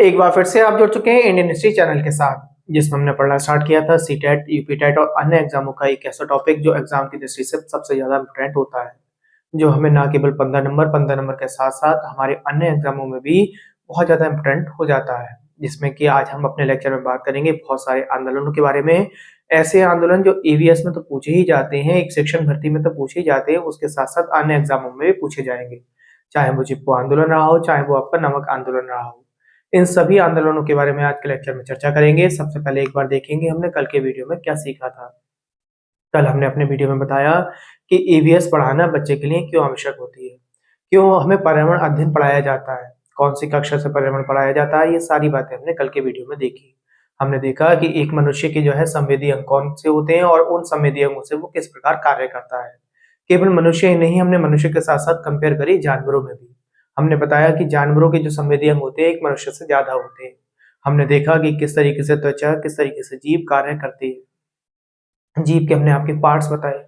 एक बार फिर से आप जुड़ चुके हैं इंडियन हिस्ट्री चैनल के साथ, जिसमें हमने पढ़ना स्टार्ट किया था सीटेट, यूपीटेट और अन्य एग्जामों का एक ऐसा टॉपिक जो एग्जाम की दृष्टि से सबसे ज्यादा इम्पोर्टेंट होता है, जो हमें ना केवल 15 नंबर के साथ साथ हमारे अन्य एग्जामों में भी बहुत ज्यादा इम्पोर्टेंट हो जाता है। जिसमें कि आज हम अपने लेक्चर में बात करेंगे बहुत सारे आंदोलनों के बारे में। ऐसे आंदोलन जो ईवीएस में तो पूछे ही जाते हैं, एक सेक्शन भर्ती में तो पूछे ही जाते हैं, उसके साथ साथ अन्य एग्जामों में भी पूछे जाएंगे, चाहे वो चिपको आंदोलन रहा हो, चाहे वो आपका नमक आंदोलन रहा हो। इन सभी आंदोलनों के बारे में आज के लेक्चर में चर्चा करेंगे। सबसे पहले एक बार देखेंगे हमने कल के वीडियो में क्या सीखा था। कल हमने अपने वीडियो में बताया कि ईवीएस पढ़ाना बच्चे के लिए क्यों आवश्यक होती है, क्यों हमें पर्यावरण अध्ययन पढ़ाया जाता है, कौन सी कक्षा से पर्यावरण पढ़ाया जाता है, ये सारी बातें हमने कल के वीडियो में देखी। हमने देखा कि एक मनुष्य के जो है संवेदी अंग कौन से होते हैं और उन संवेदी अंगों से वो किस प्रकार कार्य करता है। केवल मनुष्य ही नहीं, हमने मनुष्य के साथ साथ कंपेयर करी जानवरों में भी। हमने बताया कि जानवरों के जो संवेदी अंग होते हैं एक मनुष्य से ज्यादा होते हैं। हमने देखा कि किस तरीके से त्वचा, किस तरीके से जीभ कार्य करती है। जीभ के हमने आपके पार्ट्स बताए।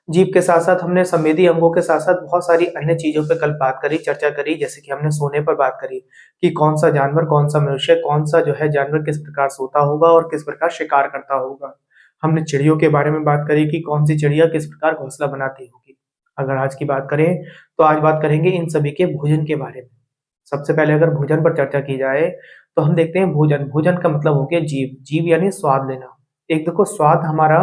जीभ के साथ साथ हमने संवेदी अंगों के साथ साथ बहुत सारी अन्य चीजों पे कल बात करी, चर्चा करी। जैसे कि हमने सोने पर बात करी कि कौन सा जानवर, कौन सा मनुष्य, कौन सा जो है जानवर किस प्रकार सोता होगा और किस प्रकार शिकार करता होगा। हमने चिड़ियों के बारे में बात करी कि कौन सी चिड़िया किस प्रकार घोंसला बनाती होगी। अगर आज की बात करें तो आज बात करेंगे इन सभी के भोजन के बारे में। सबसे पहले अगर भोजन पर चर्चा की जाए तो हम देखते हैं भोजन। भोजन का मतलब हो गया जीव। जीव यानी स्वाद लेना। एक देखो स्वाद हमारा,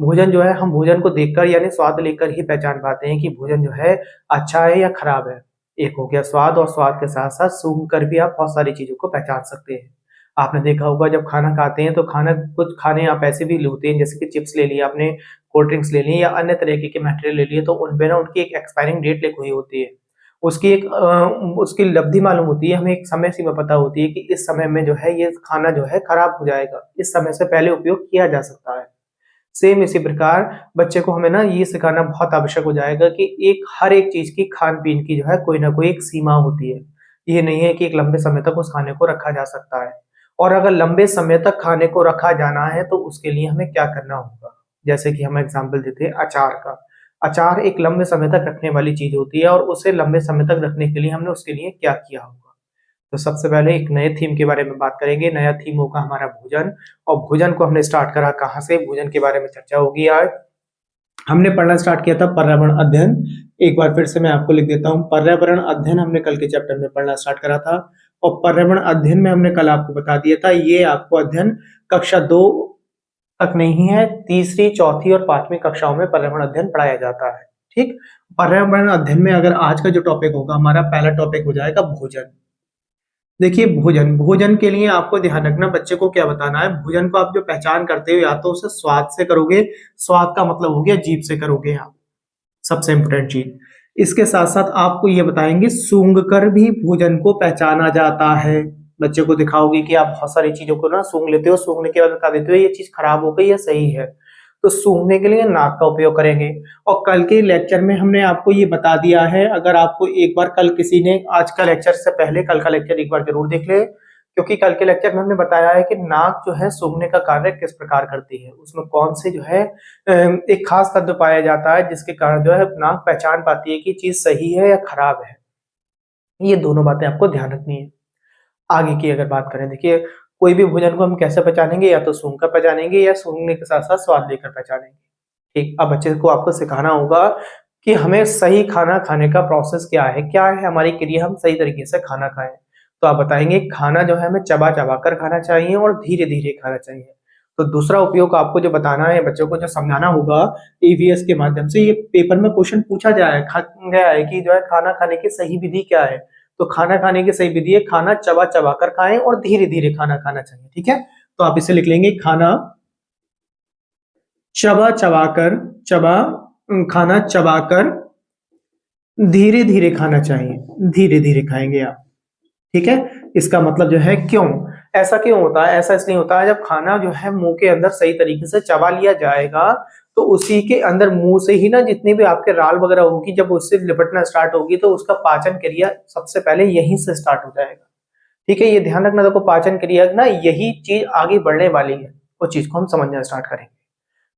भोजन जो है हम भोजन को देखकर यानी स्वाद लेकर ही पहचान पाते हैं कि भोजन जो है अच्छा है या खराब है। एक हो गया स्वाद, और स्वाद के साथ साथ सूंघ कर भी आप बहुत सारी चीजों को पहचान सकते हैं। आपने देखा होगा जब खाना खाते हैं तो खाना, कुछ खाने आप ऐसे भी होते हैं जैसे कि चिप्स ले लिया आपने, कोल्ड ड्रिंक्स ले ली या अन्य तरीके के मटेरियल ले लिए, तो उनपे ना उनकी एक एक्सपायरिंग डेट लिखी हुई होती है। उसकी एक उसकी लब्धि मालूम होती है, हमें एक समय सीमा पता होती है कि इस समय में जो है ये खाना जो है खराब हो जाएगा, इस समय से पहले उपयोग किया जा सकता है। सेम इसी प्रकार बच्चे को हमें ना ये सिखाना बहुत आवश्यक हो जाएगा कि एक हर एक चीज की खान पीन की जो है कोई ना कोई एक सीमा होती है। ये नहीं है कि एक लंबे समय तक उस खाने को रखा जा सकता है। और अगर लंबे समय तक खाने को रखा जाना है तो उसके लिए हमें क्या करना होगा। जैसे कि हम एग्जाम्पल देते हैं अचार का। अचार एक लंबे समय तक रखने वाली चीज होती है और उसे लंबे समय तक रखने के लिए हमने उसके लिए क्या किया होगा। तो सबसे पहले एक नए थीम के बारे में बात करेंगे। नया थीम होगा हमारा भोजन। और भोजन को हमने स्टार्ट करा कहाँ से, भोजन के बारे में चर्चा होगी आज। हमने पढ़ना स्टार्ट किया था पर्यावरण अध्ययन। एक बार फिर से मैं आपको लिख देता हूँ, पर्यावरण अध्ययन हमने कल के चैप्टर में पढ़ना स्टार्ट करा था। और पर्यावरण अध्ययन में हमने कल आपको बता दिया था ये आपको अध्ययन कक्षा 2 तक नहीं है, तीसरी, चौथी और पांचवी कक्षाओं में पर्यावरण अध्ययन पढ़ाया जाता है। ठीक, पर्यावरण अध्ययन में अगर आज का जो टॉपिक होगा हमारा पहला टॉपिक हो जाएगा भोजन। देखिए भोजन, भोजन के लिए आपको ध्यान रखना बच्चे को क्या बताना है। भोजन को आप जो पहचान करते हो या तो उसे स्वाद से करोगे, स्वाद का मतलब हो गया जीभ से करोगे आप, सबसे इंपोर्टेंट चीज। इसके साथ साथ आपको ये बताएंगे सूंघ कर भी भोजन को पहचाना जाता है। बच्चे को दिखाओगे कि आप बहुत सारी चीजों को ना सूंघ लेते हो, सूंघने के बाद बता देते हो ये चीज खराब हो गई या सही है। तो सूंघने के लिए नाक का उपयोग करेंगे। और कल के लेक्चर में हमने आपको ये बता दिया है, अगर आपको एक बार कल किसी ने आज का लेक्चर से पहले कल का लेक्चर एक बार जरूर देख ले, क्योंकि कल के लेक्चर में हमने बताया है कि नाक जो है सूंघने का कार्य किस प्रकार करती है, उसमें कौन से जो है एक खास तत्व पाया जाता है जिसके कारण जो है नाक पहचान पाती है कि चीज सही है या खराब है। ये दोनों बातें आपको ध्यान रखनी है। आगे की अगर बात करें, देखिए कोई भी भोजन को हम कैसे पहचानेंगे, या तो सूंघ कर पहचानेंगे या सूंघने के साथ साथ स्वाद लेकर पहचानेंगे। ठीक, अब बच्चे को आपको सिखाना होगा कि हमें सही खाना खाने का प्रोसेस क्या है, क्या है हमारी क्रिया, हम सही तरीके से खाना खाएं। तो आप बताएंगे खाना जो है हमें चबा चबा कर खाना चाहिए और धीरे धीरे खाना चाहिए। तो दूसरा उपयोग आपको जो बताना है, बच्चों को जो समझाना होगा ईवीएस के माध्यम से, ये पेपर में क्वेश्चन पूछा गया है कि जो है खाना खाने की सही विधि क्या है। तो खाना खाने की सही विधि है खाना चबा चबा कर खाएं और धीरे धीरे खाना खाना चाहिए। ठीक है, तो आप इसे लिख लेंगे, खाना चबा चबा कर, खाना चबाकर धीरे धीरे खाना चाहिए, धीरे धीरे खाएंगे आप। ठीक है, इसका मतलब जो है क्यों ऐसा क्यों होता है, ऐसा इसलिए होता है जब खाना जो है मुंह के अंदर सही तरीके से चबा लिया जाएगा तो उसी के अंदर मुंह से ही ना जितनी भी आपके राल वगैरह होगी, जब उससे लिपटना स्टार्ट होगी तो उसका पाचन क्रिया सबसे पहले यहीं से स्टार्ट हो जाएगा। ठीक है, ये ध्यान रखना, देखो पाचन क्रिया ना यही चीज आगे बढ़ने वाली है, वो चीज को हम समझना स्टार्ट करेंगे।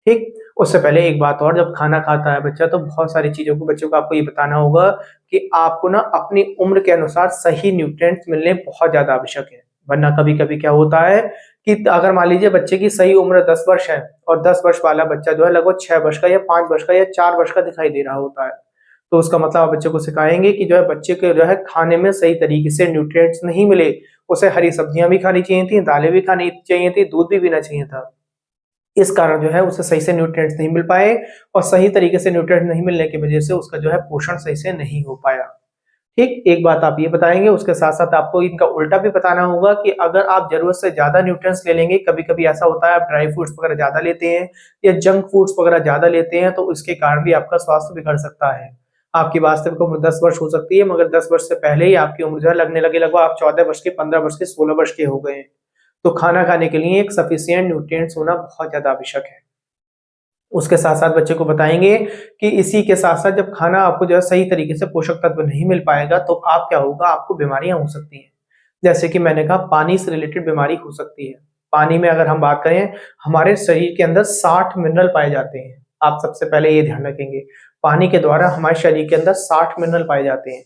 ठीक, उससे पहले एक बात और, जब खाना खाता है बच्चा तो बहुत सारी चीजों को बच्चों को आपको ये बताना होगा कि आपको ना अपनी उम्र के अनुसार सही न्यूट्रिएंट्स मिलने बहुत ज्यादा आवश्यक है। वरना कभी कभी क्या होता है कि अगर मान लीजिए बच्चे की सही उम्र 10 वर्ष है और 10 वर्ष वाला बच्चा जो है लगभग 6 वर्ष का या 5 वर्ष का या 4 वर्ष का दिखाई दे रहा होता है, तो उसका मतलब आप बच्चे को सिखाएंगे कि जो है बच्चे के जो है खाने में सही तरीके से न्यूट्रिएंट्स नहीं मिले। उसे हरी सब्जियां भी खानी चाहिए थी, दालें भी खानी चाहिए थी, दूध भी पीना चाहिए था। इस कारण जो है उसे सही से न्यूट्रिएंट्स नहीं मिल पाए और सही तरीके से न्यूट्रिएंट्स नहीं मिलने की वजह से उसका जो है पोषण सही से नहीं हो पाया। ठीक, एक बात आप ये बताएंगे, उसके साथ साथ आपको इनका उल्टा भी बताना होगा कि अगर आप जरूरत से ज्यादा न्यूट्रिएंट्स ले लेंगे, कभी कभी ऐसा होता है आप ड्राई फ्रूट्स वगैरह ज्यादा लेते हैं या जंक फूड्स वगैरह ज्यादा लेते हैं, तो इसके कारण भी आपका स्वास्थ्य बिगड़ सकता है। आपकी वास्तविक उम्र 10 वर्ष हो सकती है, मगर 10 वर्ष से पहले ही आपकी उम्र जो है लगने लगे लगभग आप 14 वर्ष के, 15 वर्ष के, 16 वर्ष के हो गए हैं। तो खाना खाने के लिए एक सफिशिएंट न्यूट्रिएंट्स होना बहुत ज्यादा आवश्यक है। उसके साथ साथ बच्चे को बताएंगे कि इसी के साथ साथ जब खाना आपको जो है सही तरीके से पोषक तत्व नहीं मिल पाएगा तो आप क्या होगा, आपको बीमारियां हो सकती हैं। जैसे कि मैंने कहा पानी से रिलेटेड बीमारी हो सकती है। पानी में अगर हम बात करें, हमारे शरीर के अंदर 60 मिनरल पाए जाते हैं। आप सबसे पहले ये ध्यान रखेंगे, पानी के द्वारा हमारे शरीर के अंदर 60 मिनरल पाए जाते हैं।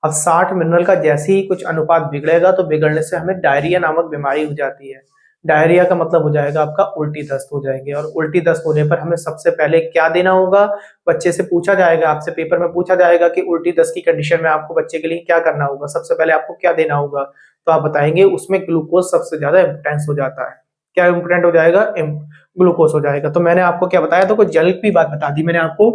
अब 60 मिनरल का जैसे ही कुछ अनुपात बिगड़ेगा तो बिगड़ने से हमें डायरिया नामक बीमारी हो जाती है। डायरिया का मतलब हो जाएगा आपका उल्टी दस्त हो जाएंगे, और उल्टी दस्त होने पर हमें सबसे पहले क्या देना होगा, बच्चे से पूछा जाएगा, आपसे पेपर में पूछा जाएगा कि उल्टी दस्त की कंडीशन में आपको बच्चे के लिए क्या करना होगा, सबसे पहले आपको क्या देना होगा, तो आप बताएंगे उसमें ग्लूकोज सबसे ज्यादा इंपोर्टेंस हो जाता है। क्या इंपोर्टेंट हो जाएगा, ग्लूकोज हो जाएगा। तो मैंने आपको क्या बताया, तो कुछ जल की बात बता दी मैंने आपको।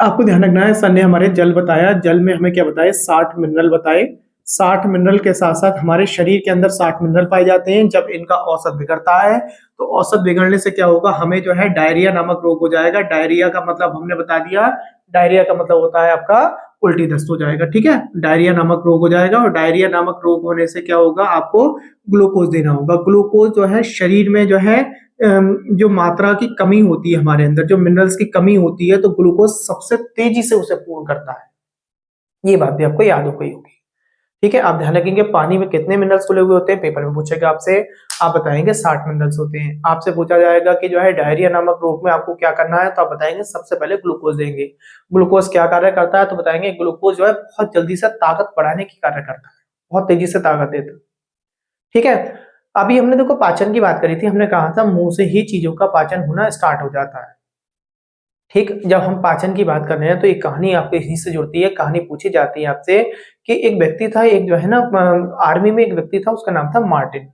आपको ध्यान रखना है, सर ने हमारे जल बताया, जल में हमें क्या बताया, 60 मिनरल बताए। 60 मिनरल के साथ साथ हमारे शरीर के अंदर 60 मिनरल पाए जाते हैं। जब इनका औसत बिगड़ता है तो औसत बिगड़ने से क्या होगा, हमें जो है डायरिया नामक रोग हो जाएगा। डायरिया का मतलब हमने बता दिया, डायरिया का मतलब होता है आपका उल्टी दस्त हो जाएगा। ठीक है, डायरिया नामक रोग हो जाएगा, और डायरिया नामक रोग होने से क्या होगा, आपको ग्लूकोज देना होगा। ग्लूकोज जो है शरीर में जो है जो मात्रा की कमी होती है, हमारे अंदर जो मिनरल्स की कमी होती है, तो ग्लूकोज सबसे तेजी से उसे पूर्ण करता है। ये बात भी आपको याद हो गई होगी। ठीक है, आप ध्यान रखेंगे पानी में कितने मिनरल्स खुले हुए होते हैं, पेपर में पूछेगा आपसे, आप बताएंगे 60 मिनरल्स होते हैं। आपसे पूछा जाएगा कि जो है डायरिया नामक रोग में आपको क्या करना है, तो आप बताएंगे सबसे पहले ग्लूकोज देंगे। ग्लूकोज क्या कार्य करता है, तो बताएंगे ग्लूकोज जो है बहुत जल्दी से ताकत बढ़ाने की कार्य करता है, बहुत तेजी से ताकत देता है। ठीक है, अभी हमने देखो पाचन की बात करी थी, हमने कहा था मुंह से ही चीजों का पाचन होना स्टार्ट हो जाता है। ठीक, जब हम पाचन की बात कर रहे हैं तो एक कहानी आपके यहीं से जुड़ती है। कहानी पूछी जाती है आपसे कि एक व्यक्ति था, एक जो है ना आर्मी में एक व्यक्ति था, उसका नाम था मार्टिन।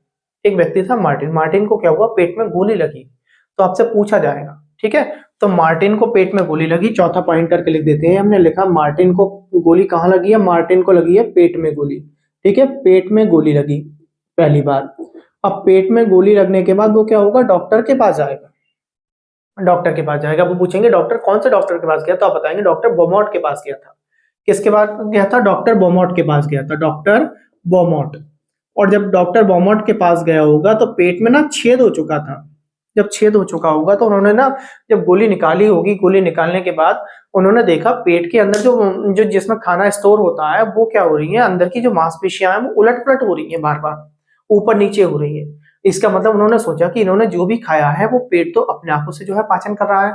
एक व्यक्ति था मार्टिन, मार्टिन को क्या हुआ, पेट में गोली लगी। तो आपसे पूछा जाएगा, ठीक है, तो मार्टिन को पेट में गोली लगी, चौथा पॉइंट करके लिख देते हैं, हमने लिखा मार्टिन को गोली कहाँ लगी है, मार्टिन को लगी है पेट में गोली। ठीक है, पेट में गोली लगी पहली बार। अब पेट में गोली लगने के बाद वो क्या होगा, डॉक्टर के पास जाएगा। डॉक्टर के पास जाएगा, वो पूछेंगे डॉक्टर कौन से डॉक्टर के पास गया, तो आप बताएंगे डॉक्टर बोमोट के पास गया था। किसके पास गया था, डॉक्टर बोमोट के पास गया था, डॉक्टर बोमोट। और जब डॉक्टर बोमोट के पास गया होगा तो पेट में ना छेद हो चुका था। जब छेद हो चुका होगा तो उन्होंने ना, जब गोली निकाली होगी, गोली निकालने के बाद उन्होंने देखा पेट के अंदर जो जो जिसमें खाना स्टोर होता है वो क्या हो रही है, अंदर की जो मांसपेशियां हैं वो उलट पलट हो रही है, बार बार ऊपर नीचे हो रही है। इसका मतलब उन्होंने सोचा कि इन्होंने जो भी खाया है वो पेट तो अपने आप से जो है पाचन कर रहा है,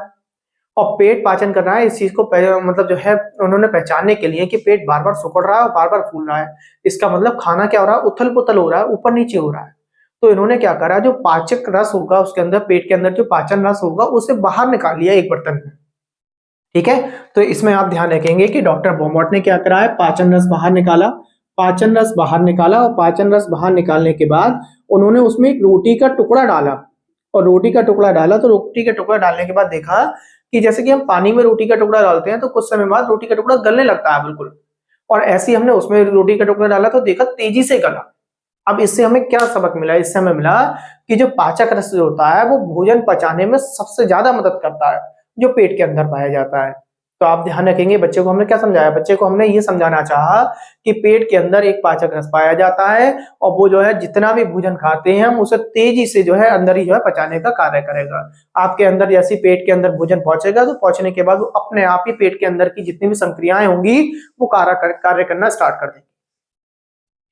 और पेट पाचन कर रहा है। इस चीज को मतलब जो है उन्होंने पहचानने के लिए कि पेट बार बार सिकुड़ रहा है और बार बार फूल रहा है, इसका मतलब खाना क्या हो रहा है, उथल पुथल हो रहा है, ऊपर नीचे हो रहा है। तो इन्होंने क्या करा, जो पाचक रस होगा उसके अंदर, पेट के अंदर जो पाचन रस होगा उसे बाहर निकाल लिया एक बर्तन में। ठीक है, तो इसमें आप ध्यान रखेंगे कि डॉक्टर बोमोट ने क्या करा है, पाचन रस बाहर निकाला। पाचन रस बाहर निकाला, और पाचन रस बाहर निकालने के बाद उन्होंने उसमें एक रोटी का टुकड़ा डाला, और रोटी का टुकड़ा डाला तो रोटी का टुकड़ा डालने के बाद देखा कि जैसे कि हम पानी में रोटी का टुकड़ा डालते हैं तो कुछ समय बाद रोटी का टुकड़ा गलने लगता है बिल्कुल, और ऐसे ही हमने उसमें रोटी का टुकड़ा डाला तो देखा तेजी से गला। अब इससे हमें क्या सबक मिला, इससे हमें मिला कि जो पाचक रस जो होता है वो भोजन पचाने में सबसे ज्यादा मदद करता है, जो पेट के अंदर पाया जाता है। तो आप ध्यान रखेंगे, बच्चे को हमने क्या समझाया, बच्चे को हमने ये समझाना चाहा कि पेट के अंदर एक पाचक रस पाया जाता है, और वो जो है जितना भी भोजन खाते हैं हम उसे तेजी से जो है अंदर ही जो है पचाने का कार्य करेगा। आपके अंदर जैसे पेट के अंदर भोजन पहुंचेगा तो पहुंचने के बाद वो अपने आप ही पेट के अंदर की जितनी भी संक्रियाएं होंगी वो कार्य करना स्टार्ट कर देंगी।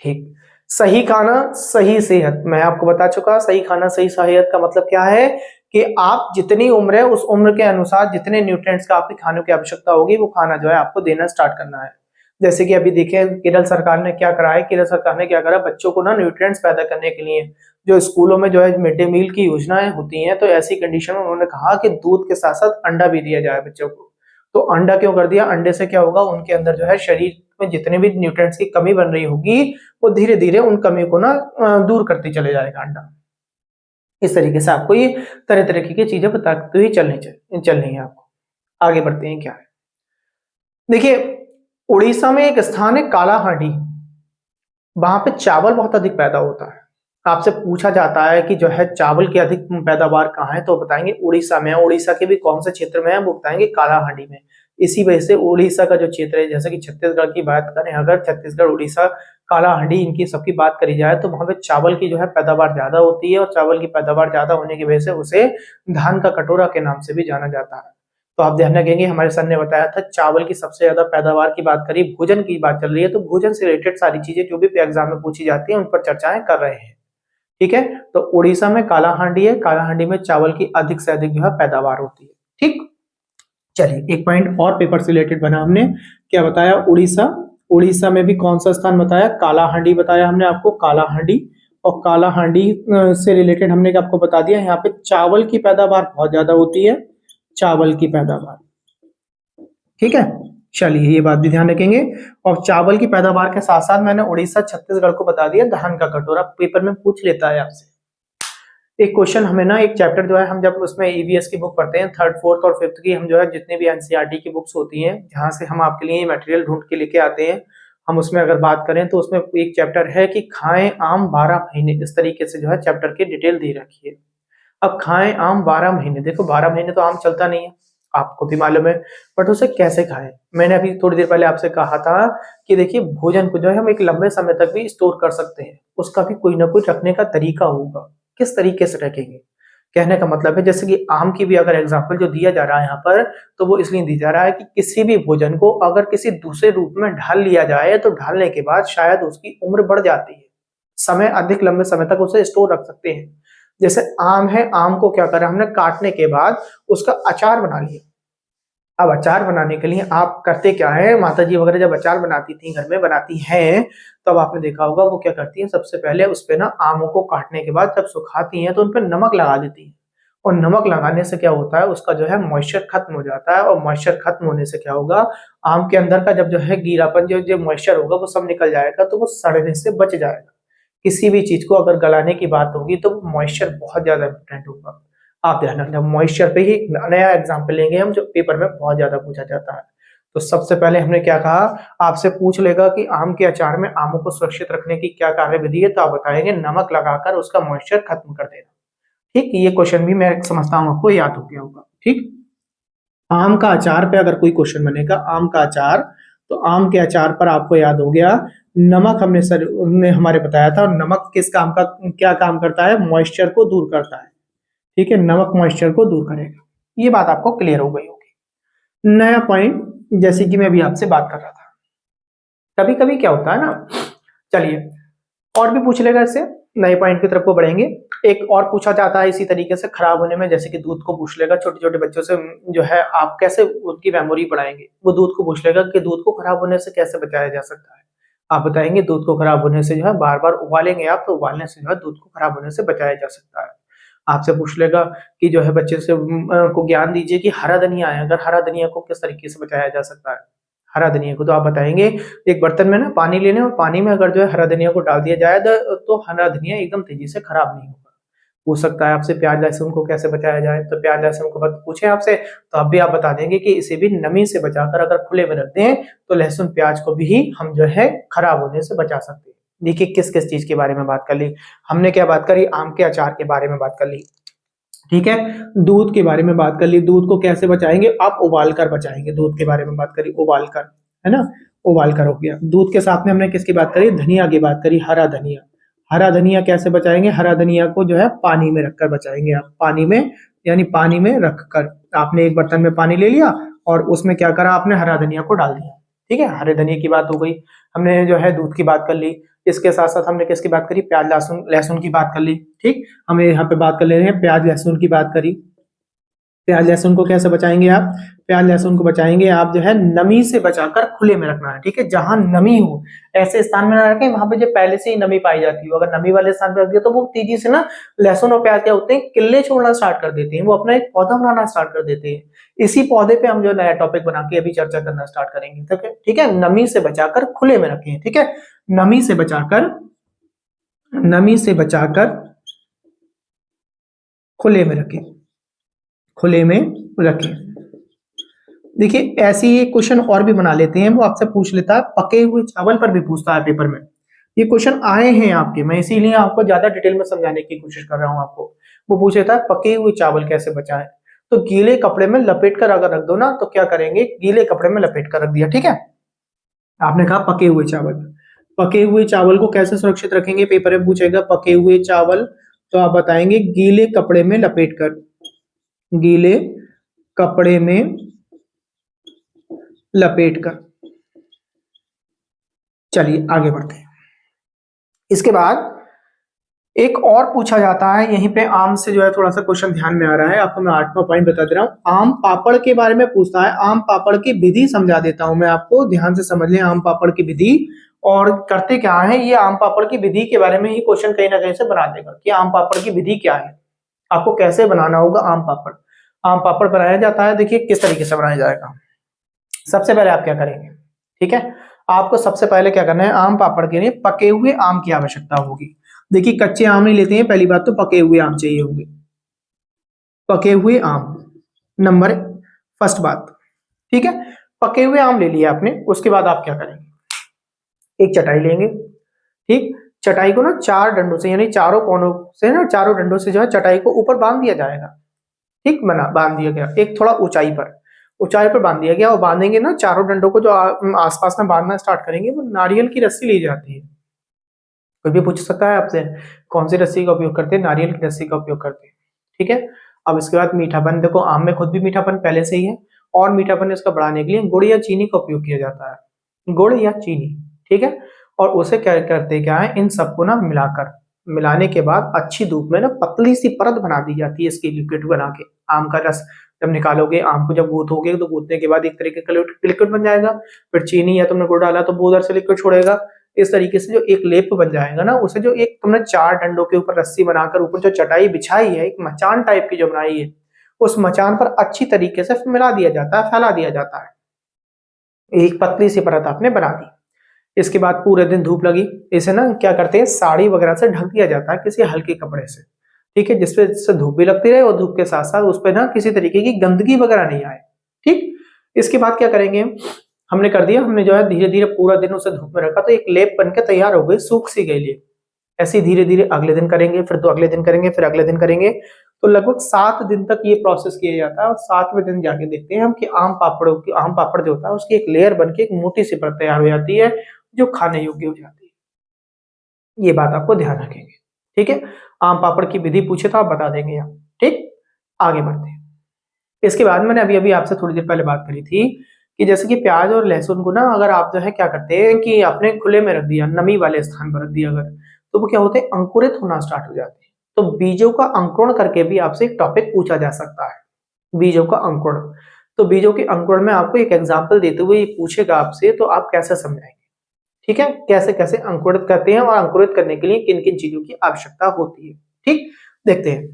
ठीक, सही खाना सही सेहत, मैं आपको बता चुका, सही खाना सही सेहत का मतलब क्या है कि आप जितनी उम्र है उस उम्र के अनुसार जितने न्यूट्रिएंट्स का आपके खाने की आवश्यकता होगी वो खाना जो है आपको देना स्टार्ट करना है। जैसे कि अभी देखिए केरल सरकार ने क्या करा है, केरल सरकार ने क्या करा, बच्चों को ना न्यूट्रिएंट्स पैदा करने के लिए जो स्कूलों में जो है मिड डे मील की योजनाएं होती हैं, तो ऐसी कंडीशन में उन्होंने कहा कि दूध के साथ साथ अंडा भी दिया जाए बच्चों को। तो अंडा क्यों कर दिया, अंडे से क्या होगा, उनके अंदर जो है शरीर में जितने भी न्यूट्रिएंट्स की कमी बन रही होगी वो धीरे धीरे उन कमी को ना दूर करते चले जाएगा अंडा। इस तरीके से आपको ये तरह तरह की चीजें बताते हुए चलनी है आपको। आगे बढ़ते हैं, क्या है देखिए, उड़ीसा में एक स्थान है कालाहांडी, वहां पे चावल बहुत अधिक पैदा होता है। आपसे पूछा जाता है कि जो है चावल की अधिक पैदावार कहाँ है, तो बताएंगे उड़ीसा में है। उड़ीसा के भी कौन से क्षेत्र में है, वो बताएंगे कालाहांडी में। इसी वजह से उड़ीसा का जो क्षेत्र है, जैसे कि छत्तीसगढ़ की बात करें, अगर छत्तीसगढ़, उड़ीसा, कालाहांडी इनकी सबकी बात करी जाए तो वहां पे चावल की जो है पैदावार ज्यादा होती है, और चावल की पैदावार ज्यादा होने की वजह से उसे धान का कटोरा के नाम से भी जाना जाता है। तो आप ध्यान रखेंगे, हमारे सर ने बताया था चावल की सबसे ज्यादा पैदावार की बात करी, भोजन की बात चल रही है, तो भोजन से रिलेटेड सारी चीजें जो भी एग्जाम में पूछी जाती है उन पर चर्चाएं कर रहे हैं। ठीक है, तो उड़ीसा में कालाहांडी है, कालाहांडी में चावल की अधिक से अधिक जो है पैदावार होती है। ठीक, चलिए एक पॉइंट और पेपर से रिलेटेड बना, हमने क्या बताया, उड़ीसा, उड़ीसा में भी कौन सा स्थान बताया, कालाहांडी बताया हमने आपको, कालाहांडी। और कालाहांडी से रिलेटेड हमने आपको बता दिया यहाँ पे चावल की पैदावार बहुत ज्यादा होती है, चावल की पैदावार। ठीक है, चलिए ये बात भी ध्यान रखेंगे। और चावल की पैदावार के साथ साथ मैंने उड़ीसा छत्तीसगढ़ को बता दिया धान का कटोरा, पेपर में पूछ लेता है आपसे। एक क्वेश्चन हमें ना, एक चैप्टर जो है हम जब उसमें ईवीएस की बुक पढ़ते हैं, थर्ड फोर्थ और फिफ्थ की, हम जो है जितने भी एनसीईआरटी की बुक्स होती हैं जहां से हम आपके लिए मटेरियल ढूंढ के लेके आते हैं, हम उसमें अगर बात करें तो उसमें एक चैप्टर है कि खाएं आम 12 महीने, इस तरीके से जो है चैप्टर की डिटेल दी रखी है। अब खाएं आम 12 महीने, देखो 12 महीने तो आम चलता नहीं है, आपको भी मालूम है, बट उसे कैसे खाएं। मैंने अभी थोड़ी देर पहले आपसे कहा था कि देखिए भोजन को जो है हम एक लंबे समय तक भी स्टोर कर सकते हैं, उसका भी कोई ना कोई रखने का तरीका होगा, किस तरीके से रखेंगे। कहने का मतलब है, जैसे कि आम की भी अगर एग्जाम्पल जो दिया जा रहा है यहाँ पर, तो वो इसलिए दिया जा रहा है कि किसी भी भोजन को अगर किसी दूसरे रूप में ढाल लिया जाए तो ढालने के बाद शायद उसकी उम्र बढ़ जाती है, समय अधिक लंबे समय तक उसे स्टोर रख सकते हैं। जैसे आम है, आम को क्या करा हमने, काटने के बाद उसका अचार बना लिया। अब अचार बनाने के लिए आप करते क्या है, माता जी वगैरह जब अचार बनाती थी, घर में बनाती हैं, तब आपने देखा होगा वो क्या करती हैं, सबसे पहले उस पे ना आमों को काटने के बाद जब सुखाती हैं तो उन पे नमक लगा देती हैं। और नमक लगाने से क्या होता है, उसका जो है मॉइस्चर खत्म हो जाता है, और मॉइस्चर खत्म होने से क्या होगा, आम के अंदर का जब जो है गीलापन, जो जो मॉइस्चर होगा वो सब निकल जाएगा, तो वो सड़ने से बच जाएगा। किसी भी चीज को अगर गलाने की बात होगी तो मॉइस्चर बहुत ज्यादा इंपॉर्टेंट होगा। आप ध्यान रखना, मॉइस्चर पे ही नया एग्जाम्पल लेंगे हम, जो पेपर में बहुत ज्यादा पूछा जाता है। तो सबसे पहले हमने क्या कहा, आपसे पूछ लेगा कि आम के अचार में आमों को सुरक्षित रखने की क्या कार्यविधि है, तो आप बताएंगे नमक लगाकर उसका मॉइस्चर खत्म कर देना। ठीक, ये क्वेश्चन भी मैं समझता हूँ आपको याद हो गया होगा। ठीक, आम का अचार पे अगर कोई क्वेश्चन बनेगा, आम का अचार, तो आम के अचार पर आपको याद हो गया नमक, हमने सर ने हमारे बताया था, और नमक किस काम का, क्या काम करता है, मॉइस्चर को दूर करता है। ठीक है, नमक मॉइस्चर को दूर करेगा, ये बात आपको क्लियर हो गई होगी। नया पॉइंट, जैसे कि मैं अभी आपसे बात कर रहा था, कभी कभी क्या होता है ना, चलिए और भी पूछ लेगा इससे, नए पॉइंट की तरफ को बढ़ेंगे। एक और पूछा जाता है इसी तरीके से खराब होने में, जैसे कि दूध को पूछ लेगा, छोटे छोटे बच्चों से जो है आप कैसे उनकी मेमोरी बढ़ाएंगे, वो दूध को पूछ लेगा कि दूध को खराब होने से कैसे बचाया जा सकता है। आप बताएंगे दूध को खराब होने से जो है बार बार उबालेंगे आप, तो उबालने से जो है दूध को खराब होने से बचाया जा सकता है। आपसे पूछ लेगा कि जो है बच्चे से को ज्ञान दीजिए कि हरा धनिया है, अगर हरा धनिया को किस तरीके से बचाया जा सकता है। हरा धनिया को तो आप बताएंगे, एक बर्तन में ना पानी लेने, और पानी में अगर जो है हरा धनिया को डाल दिया जाए तो हरा धनिया एकदम तेजी से खराब नहीं होगा। पूछ सकता है आपसे प्याज लहसुन को कैसे बचाया जाए, तो प्याज लहसुन को पूछे आपसे, तो अब भी आप बता देंगे कि इसे भी नमी से बचाकर अगर खुले में रख दें तो लहसुन प्याज को भी हम जो है खराब होने से बचा सकते हैं। देखिए किस किस चीज के बारे में बात कर ली हमने, क्या बात करी, आम के अचार के बारे में बात कर ली। ठीक है, दूध के बारे में बात कर ली, दूध को कैसे बचाएंगे, आप उबाल कर बचाएंगे, दूध के बारे में बात करी, उबाल कर, है ना, उबाल कर हो गया। दूध के साथ में हमने किसकी बात करी, धनिया की बात करी, हरा धनिया। हरा धनिया कैसे बचाएंगे, हरा धनिया को जो है पानी में रखकर बचाएंगे आप, पानी में, यानी पानी में रखकर, आपने एक बर्तन में पानी ले लिया और उसमें क्या करा आपने, हरा धनिया को डाल दिया। ठीक है, हरे धनिया की बात हो गई, हमने जो है दूध की बात कर ली। इसके साथ साथ हमने किसकी बात करी, प्याज लहसुन लहसुन की बात कर ली। ठीक, हमें यहाँ पे बात कर ले रहे हैं, प्याज लहसुन की बात करी। प्याज लहसुन को कैसे बचाएंगे आप? प्याज लहसुन को बचाएंगे आप जो है नमी से बचाकर खुले में रखना है, ठीक है। जहां नमी हो ऐसे स्थान में ना रखें वहां पे जो पहले से ही नमी पाई जाती हो। अगर नमी वाले स्थान पर रख दिया तो वो तेजी से ना लहसुन और प्याज क्या होते हैं, किल्ले छोड़ना स्टार्ट कर देते हैं, वो अपना एक पौधा बनाना स्टार्ट कर देते हैं। इसी पौधे पे हम जो नया टॉपिक बना के अभी चर्चा करना स्टार्ट करेंगे, ठीक है। ठीक है, नमी से बचाकर खुले में रखें, ठीक है। नमी से बचाकर खुले में रखें, खुले में रखें। देखिए ऐसे ही क्वेश्चन और भी बना लेते हैं, वो आपसे पूछ लेता है पके हुए चावल पर भी पूछता है पेपर में। ये क्वेश्चन आए हैं आपके, मैं इसीलिए आपको ज्यादा डिटेल में समझाने की कोशिश कर रहा हूं आपको। वो पूछ लेता है पके हुए चावल कैसे बचाएं, तो गीले कपड़े में लपेट कर अगर रख दो ना तो क्या करेंगे, गीले कपड़े में लपेट कर रख दिया, ठीक है। आपने कहा पके हुए चावल, पके हुए चावल को कैसे सुरक्षित रखेंगे, पेपर में पूछेगा पके हुए चावल, तो आप बताएंगे गीले कपड़े में लपेट कर, गीले कपड़े में लपेट कर। चलिए आगे बढ़ते हैं। इसके बाद एक और पूछा जाता है यहीं पे, आम से जो है थोड़ा सा क्वेश्चन ध्यान में आ रहा है आपको, मैं 8वां पॉइंट बता दे रहा हूं। आम पापड़ के बारे में पूछता है, आम पापड़ की विधि समझा देता हूं मैं आपको, ध्यान से समझ लें आम पापड़ की विधि। और करते क्या है, ये आम पापड़ की विधि के बारे में ही क्वेश्चन कहीं ना कहीं से बना देगा कि आम पापड़ की विधि क्या है, आपको कैसे बनाना होगा आम पापड़। आम पापड़ बनाया जाता है, देखिए किस तरीके से बनाया जाएगा। सबसे पहले आप क्या करेंगे, ठीक है, आपको सबसे पहले क्या करना है, आम पापड़ के लिए पके हुए आम की आवश्यकता होगी। देखिए कच्चे आम नहीं लेते हैं, पहली बात तो पके हुए आम चाहिए होंगे, पके हुए आम नंबर फर्स्ट बात, ठीक है। पके हुए आम ले लिया आपने, उसके बाद आप क्या करेंगे, एक चटाई लेंगे, ठीक। चटाई को ना 4 डंडों से, यानी चारों कोनों से ना, चारों डंडों से जो है चटाई को ऊपर बांध दिया जाएगा, ठीक, बना बांध दिया गया, एक थोड़ा ऊंचाई पर बांध दिया गया। और बांधेंगे ना चारों डंडों को, जो आसपास में बांधना स्टार्ट करेंगे वो नारियल की रस्सी ली जाती है। कोई भी पूछ सकता है आपसे कौन सी रस्सी का उपयोग करते हैं, नारियल की रस्सी का उपयोग करते हैं, ठीक है। अब इसके बाद मीठापन, देखो आम में खुद भी मीठापन पहले से ही है, और मीठापन इसका बढ़ाने के लिए गुड़ या चीनी का उपयोग किया जाता है, गुड़ या चीनी, ठीक है। और उसे क्या करते क्या है, इन सबको ना मिलाने के बाद अच्छी धूप में ना पतली सी परत बना दी जाती है इसकी, लिक्विड बना के। आम का रस जब निकालोगे, आम को जब गूंथोगे तो गूंथने के बाद एक तरीके का लिक्विड बन जाएगा, फिर चीनी या तुमने गुड़ डाला तो वो उधर से लिक्विड छोड़ेगा। इस तरीके से जो एक लेप बन जाएगा ना, उसे जो एक तुमने 4 डंडों के ऊपर रस्सी बनाकर ऊपर जो चटाई बिछाई है, एक मचान टाइप की जो बनाई है, उस मचान पर अच्छी तरीके से मिला दिया जाता है, फैला दिया जाता है। एक पतली सी परत आपने बना दी। इसके बाद पूरे दिन धूप लगी, इसे ना क्या करते हैं, साड़ी वगैरह से ढक दिया जाता है किसी हल्के कपड़े से, ठीक है, जिससे धूप भी लगती रहे और धूप के साथ साथ उस पर ना किसी तरीके की गंदगी वगैरह नहीं आए, ठीक। इसके बाद क्या करेंगे, हमने कर दिया, हमने जो है धीरे धीरे पूरा दिन उसे धूप में रखा, तो एक लेप बनकर तैयार हो गई, सूख सी गई लेप। ऐसे धीरे धीरे अगले दिन करेंगे, फिर तो अगले दिन करेंगे, फिर अगले दिन करेंगे, तो लगभग 7 दिन तक ये प्रोसेस किया जाता है। और 7वें दिन जाके देखते हैं हम कि आम पापड़ जो होता है उसकी एक लेयर बन के एक मोटी सी परत तैयार हो जाती है, जो खाने योग्य हो जाती है। ये बात आपको ध्यान रखेंगे, ठीक है। आम पापड़ की विधि पूछे तो आप बता देंगे आप, ठीक। आगे बढ़ते हैं। इसके बाद मैंने अभी अभी आपसे थोड़ी देर पहले बात करी थी कि जैसे कि प्याज और लहसुन को ना अगर आप जो है क्या करते हैं कि आपने खुले में रख दिया, नमी वाले स्थान पर रख दिया अगर, तो वो क्या होते हैं, अंकुरित होना स्टार्ट हो जाते हैं। तो बीजों का अंकुरण करके भी आपसे एक टॉपिक पूछा जा सकता है, बीजों का अंकुरण। तो बीजों के अंकुरण में आपको एक एग्जाम्पल देते हुए पूछेगा आपसे, तो आप कैसे समझाएंगे, ठीक है, कैसे कैसे अंकुरित करते हैं और अंकुरित करने के लिए किन किन चीजों की आवश्यकता होती है, ठीक। देखते हैं,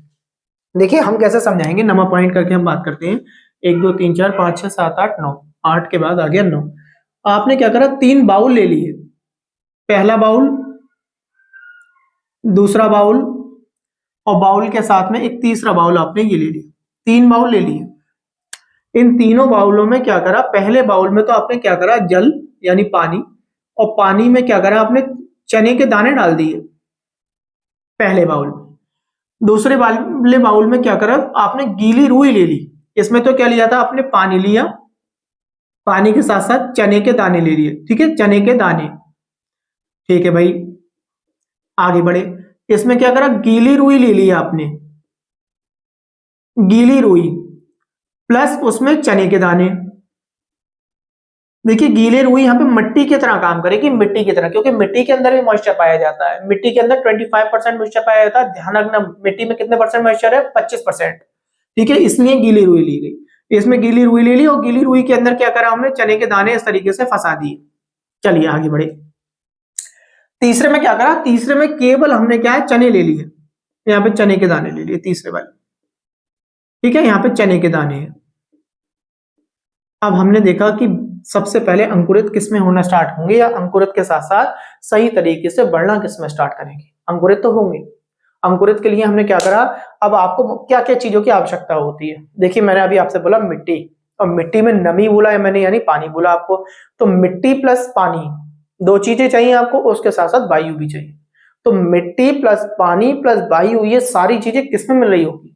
देखिए हम कैसे समझाएंगे, नमा पॉइंट करके हम बात करते हैं। 1 2 3 4 5 6 7 8 9, 8 के बाद आ गया 9। आपने क्या करा, 3 बाउल ले लिए, पहला बाउल, दूसरा बाउल, और बाउल के साथ में एक तीसरा बाउल आपने ये ले लिया, 3 बाउल ले लिए। इन तीनों बाउलों में क्या करा, पहले बाउल में तो आपने क्या करा, जल यानी पानी, और पानी में क्या करा आपने, चने के दाने डाल दिए पहले बाउल में। दूसरे वाले बाउल में क्या करा, आपने गीली रुई ले ली। इसमें तो क्या लिया था आपने, पानी लिया, पानी के साथ साथ चने के दाने ले लिए, ठीक है, चने के दाने, ठीक है भाई। आगे बढ़े, इसमें क्या करा, गीली रुई ले ली आपने, गीली रुई प्लस उसमें चने के दाने। देखिए गीले रुई यहाँ पे मिट्टी की तरह काम करेगी, मिट्टी की तरह, क्योंकि मिट्टी के अंदर भी मॉइस्चर पाया जाता है। मिट्टी के अंदर 25% मॉइस्चर पाया जाता है, ध्यान रखना, मिट्टी में कितने परसेंट मॉइस्चर है, 25%, ठीक है, इसलिए गीली रुई ली गई। इसमें गीली रुई ले ली और गीली रुई के अंदर क्या करा हमने, चने के दाने इस तरीके से फंसा दिए। चलिए आगे बढ़े। तीसरे में क्या करा, तीसरे में केवल हमने क्या है, चने ले लिए, यहाँ पे चने के दाने ले लिए तीसरे वाले। ठीक है, यहाँ पे चने के दाने हैं। अब हमने देखा कि सबसे पहले अंकुरित किस में होना स्टार्ट होंगे, या अंकुरित के साथ साथ सही तरीके से बढ़ना किस में स्टार्ट करेंगे, अंकुरित तो होंगे। अंकुरित के लिए हमने क्या करा, अब आपको क्या क्या चीजों की आवश्यकता होती है। देखिए मैंने अभी आपसे बोला मिट्टी, और मिट्टी में नमी बोला है मैंने, यानी पानी बोला आपको। तो मिट्टी प्लस पानी, दो चीजें चाहिए आपको, उसके साथ साथ वायु भी चाहिए। तो मिट्टी प्लस पानी प्लस वायु, ये सारी चीजें किसमें मिल रही होगी,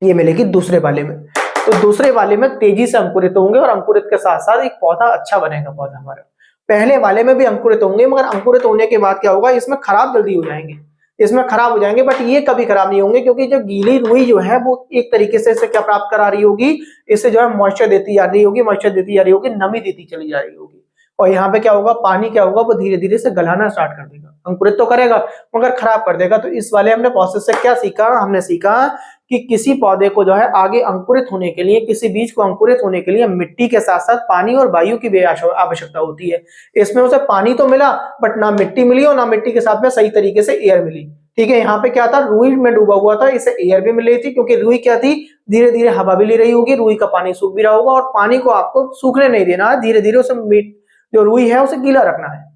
ये मिलेगी दूसरे वाले में। तो दूसरे वाले में तेजी से अंकुरित होंगे, और अंकुरित के साथ साथ एक पौधा अच्छा बनेगा पौधा हमारा। पहले वाले में भी अंकुरित होंगे, मगर अंकुरित होने के बाद क्या होगा, इसमें खराब जल्दी हो जाएंगे, इसमें खराब हो जाएंगे, बट ये कभी खराब नहीं होंगे, क्योंकि जो गीली रुई जो है वो एक तरीके से इसे क्या प्राप्त करा रही होगी, इससे जो है मॉइस्चर देती जा रही होगी, मॉइस्चर देती जा रही होगी, नमी देती चली जा रही होगी। और यहाँ पे क्या होगा, पानी क्या होगा, वो धीरे धीरे से गलाना स्टार्ट कर देगा, अंकुरित तो करेगा मगर खराब कर देगा। तो इस वाले हमने प्रोसेस से क्या सीखा, हमने सीखा कि किसी पौधे को जो है आगे अंकुरित होने के लिए, किसी बीज को अंकुरित होने के लिए मिट्टी के साथ साथ पानी और वायु की भी आवश्यकता होती है। इसमें उसे पानी तो मिला, बट ना मिट्टी मिली और ना मिट्टी के साथ में सही तरीके से एयर मिली। ठीक है, यहाँ पे क्या था, रुई में डूबा हुआ था, इसे एयर भी मिल रही थी, क्योंकि रुई क्या थी, धीरे धीरे हवा भी ले रही होगी, रुई का पानी सूख भी रहा होगा, और पानी को आपको सूखने नहीं देना है, धीरे धीरे उसे जो रुई है उसे गीला रखना है।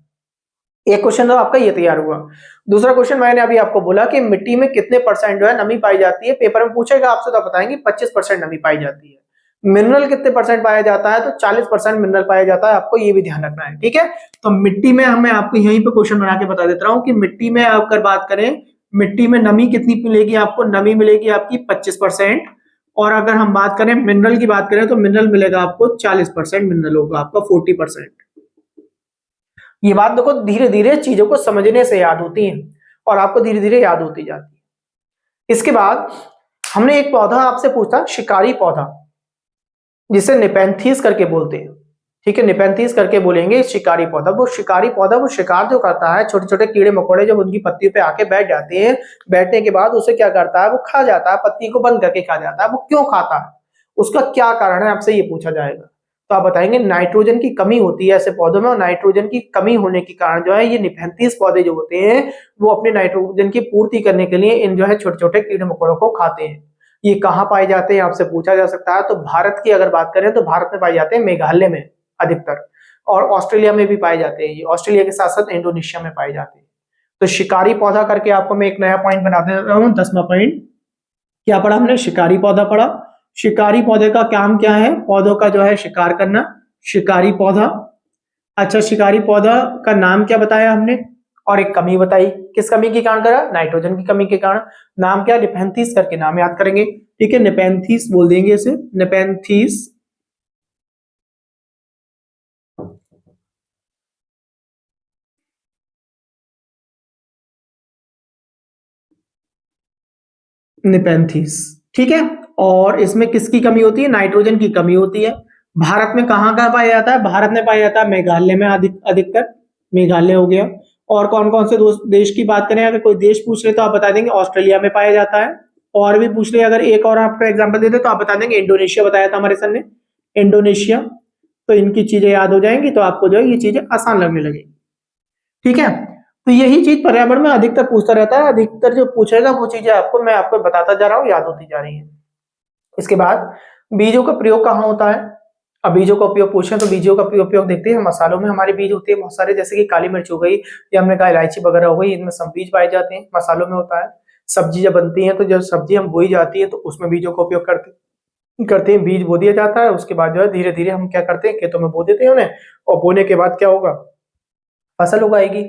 एक क्वेश्चन तो आपका ये तैयार हुआ। दूसरा क्वेश्चन मैंने अभी आपको बोला कि मिट्टी में कितने परसेंट जो है नमी पाई जाती है, पेपर में पूछेगा आपसे तो आप बताएंगे 25% नमी पाई जाती है। मिनरल कितने परसेंट पाया जाता है, तो 40% मिनरल पाया जाता है, आपको ये भी ध्यान रखना है। ठीक है, तो मिट्टी में मैं आपको यहीं पे क्वेश्चन बना के बता देता हूँ कि मिट्टी में अगर बात करें, मिट्टी में नमी कितनी मिलेगी आपको, नमी मिलेगी आपकी 25%। और अगर हम बात करें मिनरल की बात करें, तो मिनरल मिलेगा आपको 40%, मिनरल होगा आपका 40%। ये बात देखो, धीरे धीरे चीजों को समझने से याद होती है, और आपको धीरे धीरे याद होती जाती है। इसके बाद हमने एक पौधा आपसे पूछा, शिकारी पौधा, जिसे निपेंथीस करके बोलते हैं। ठीक है, निपेंथीस करके बोलेंगे शिकारी पौधा। वो शिकारी पौधा वो शिकार जो करता है, छोटे छोटे कीड़े मकोड़े जब उनकी पत्तियों पे आके बैठ जाते हैं, बैठने के बाद उसे क्या करता है, वो खा जाता है, पत्ती को बंद करके खा जाता है। वो क्यों खाता है, उसका क्या कारण है, आपसे ये पूछा जाएगा। तो आप बताएंगे नाइट्रोजन की कमी होती है ऐसे पौधों में, और नाइट्रोजन की कमी होने के कारण जो है ये निपेंथीस पौधे जो होते हैं वो अपने नाइट्रोजन की पूर्ति करने के लिए इन जो है छोटे छोटे कीड़े मकोड़ों को खाते हैं। ये कहाँ पाए जाते हैं आपसे पूछा जा सकता है। तो भारत की अगर बात करें तो भारत में पाए जाते हैं मेघालय में अधिकतर, और ऑस्ट्रेलिया में भी पाए जाते हैं, ये ऑस्ट्रेलिया के साथ साथ इंडोनेशिया में पाए जाते हैं। तो शिकारी पौधा करके आपको मैं एक नया पॉइंट बना दे रहा हूँ, 10वां पॉइंट। क्या पढ़ा हमने, शिकारी पौधा पढ़ा। शिकारी पौधे का काम क्या है, पौधों का जो है शिकार करना, शिकारी पौधा। अच्छा, शिकारी पौधा का नाम क्या बताया हमने, और एक कमी बताई, किस कमी के कारण करा, नाइट्रोजन की कमी के कारण। नाम क्या, निपेंथीस करके नाम याद करेंगे। ठीक है, निपेंथीस बोल देंगे इसे, निपेंथीस। निपेंथीस। ठीक है, और इसमें किसकी कमी होती है, नाइट्रोजन की कमी होती है। भारत में कहाँ कहाँ पाया जाता है, भारत में पाया जाता है मेघालय में अधिकतर, मेघालय हो गया। और कौन कौन से देश की बात करें, अगर कोई देश पूछ रहे तो आप बता देंगे ऑस्ट्रेलिया में पाया जाता है। और भी पूछ रहे, अगर एक और आपका एग्जांपल देते तो आप बता देंगे इंडोनेशिया, बताया था हमारे सर ने, इंडोनेशिया। तो इनकी चीजें याद हो जाएंगी, तो आपको जो है ये चीजें आसान लगने लगेगी। ठीक है, तो यही चीज पर्यावरण में अधिकतर पूछता रहता है, अधिकतर जो पूछेगा वो चीजें आपको मैं आपको बताता जा रहा हूँ, याद होती जा रही है। इसके बाद बीजों का प्रयोग कहाँ होता है। अब बीजों का उपयोग पूछें तो बीजों का उपयोग देखते हैं, मसालों में हमारे बीज होते हैं बहुत सारे, जैसे कि काली मिर्च हो गई, या हमने कहा इलायची वगैरह हो गई, इनमें सब बीज पाए जाते हैं, मसालों में होता है। सब्जी जब बनती है, तो जब सब्जी हम बोई जाती है तो उसमें बीजों का उपयोग करते हैं, बीज बो दिया जाता है। उसके बाद जो है धीरे धीरे हम क्या करते हैं, खेतों में बो देते हैं उन्हें, और बोने के बाद क्या होगा, फसल उगाएगी।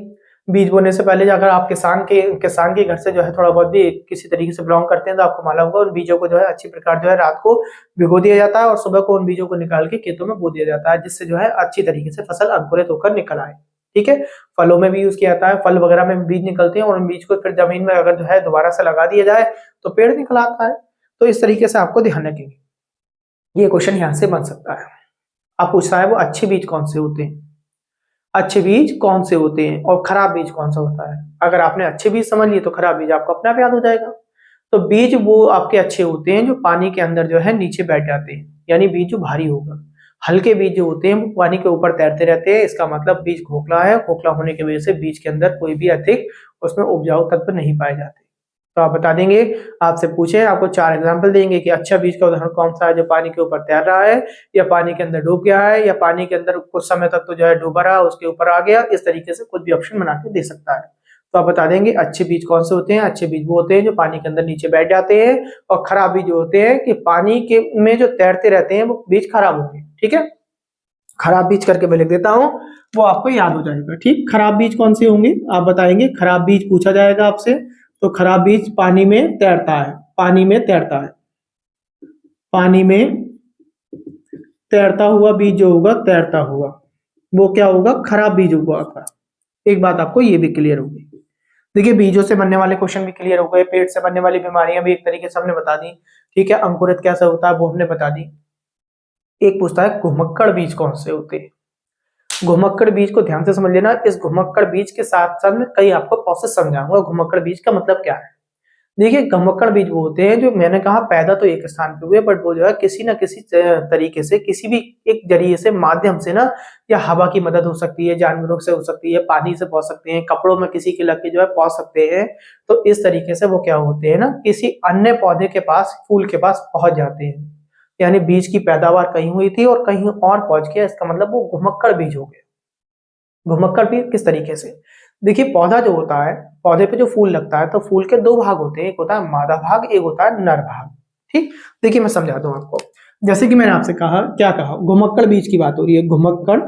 बीज बोने से पहले अगर आप किसान के घर से जो है थोड़ा बहुत भी किसी तरीके से बिलोंग करते हैं तो आपको मालूम होगा, उन बीजों को जो है अच्छी प्रकार जो है रात को भिगो दिया जाता है, और सुबह को उन बीजों को निकाल के खेतों में बो दिया जाता है, जिससे जो है अच्छी तरीके से फसल अंकुरित होकर निकल आए। ठीक है, फलों में भी यूज किया जाता है, फल वगैरह में बीज निकलते हैं, और उन बीज को फिर जमीन में अगर जो है दोबारा से लगा दिया जाए तो पेड़ निकल आता है। तो इस तरीके से आपको ध्यान रखेंगे, ये क्वेश्चन यहाँ से बन सकता है। आप पूछ रहा है वो अच्छे बीज कौन से होते हैं, अच्छे बीज कौन से होते हैं, और खराब बीज कौन सा होता है। अगर आपने अच्छे बीज समझ लिए तो खराब बीज आपको अपने आप याद हो जाएगा। तो बीज वो आपके अच्छे होते हैं जो पानी के अंदर जो है नीचे बैठ जाते हैं, यानी बीज जो भारी होगा। हल्के बीज जो होते हैं वो पानी के ऊपर तैरते रहते हैं, इसका मतलब बीज खोखला है। खोखला होने की वजह से बीज के अंदर कोई भी अधिक उसमें उपजाऊ तत्व नहीं पाए जाते। तो आप बता देंगे, आपसे पूछे आपको 4 एग्जाम्पल देंगे कि अच्छा बीज का उदाहरण कौन सा है जो पानी के ऊपर तैर रहा है, या पानी के अंदर डूब गया है, या पानी के अंदर कुछ समय तक तो जो है डूबा रहा उसके ऊपर आ गया। इस तरीके से कुछ भी ऑप्शन बना के दे सकता है। तो आप बता देंगे अच्छे बीज कौन से होते हैं। अच्छे बीज वो होते हैं जो पानी के अंदर नीचे बैठ जाते हैं, और खराब बीज जो होते हैं कि पानी के में जो तैरते रहते हैं वो बीज खराब होंगे। ठीक है, खराब बीज करके मैं लिख देता हूं, वो आपको याद हो जाएगा। ठीक, खराब बीज कौन से होंगे आप बताएंगे। खराब बीज पूछा जाएगा आपसे, तो खराब बीज पानी में तैरता है। पानी में तैरता है, पानी में तैरता हुआ बीज जो होगा, तैरता हुआ, वो क्या होगा, खराब बीज होगा आपका। एक बात आपको ये भी क्लियर होगी। देखिए, बीजों से बनने वाले क्वेश्चन भी क्लियर हो गए, पेट से बनने वाली बीमारियां भी एक तरीके से हमने बता दी। ठीक है, अंकुरित कैसे होता है वो हमने बता दी। एक पूछता है घुमक्कड़ बीज कौन से होते हैं। घुमक्कड़ बीज को ध्यान से समझ लेना। इस घुमक्कड़ बीज के साथ साथ मैं कई आपको प्रोसेस समझाऊंगा घुमक्कड़ बीज का मतलब क्या है। देखिए, घुमक्कड़ बीज वो होते हैं जो मैंने कहा पैदा तो एक स्थान पे हुए, बट वो जो है किसी ना किसी तरीके से, किसी भी एक जरिए से, माध्यम से ना, या हवा की मदद हो सकती है, जानवरों से हो सकती है, पानी से पहुंच सकते हैं, कपड़ों में किसी के लग के जो है पहुंच सकते हैं। तो इस तरीके से वो क्या होते हैं ना, किसी अन्य पौधे के पास, फूल के पास पहुंच जाते हैं। यानी बीज की पैदावार कहीं हुई थी और कहीं और पहुंच गया, इसका मतलब वो घुमक्कड़ बीज हो गया। घुमक्कड़ बीज किस तरीके से, देखिए पौधा जो होता है, पौधे पे जो फूल लगता है, तो फूल के 2 भाग होते हैं, एक होता है मादा भाग, एक होता है नर भाग। ठीक, देखिए मैं समझाता हूं आपको। जैसे कि मैंने आपसे कहा, क्या कहा, घुमक्कड़ बीज की बात हो रही है। घुमक्कड़,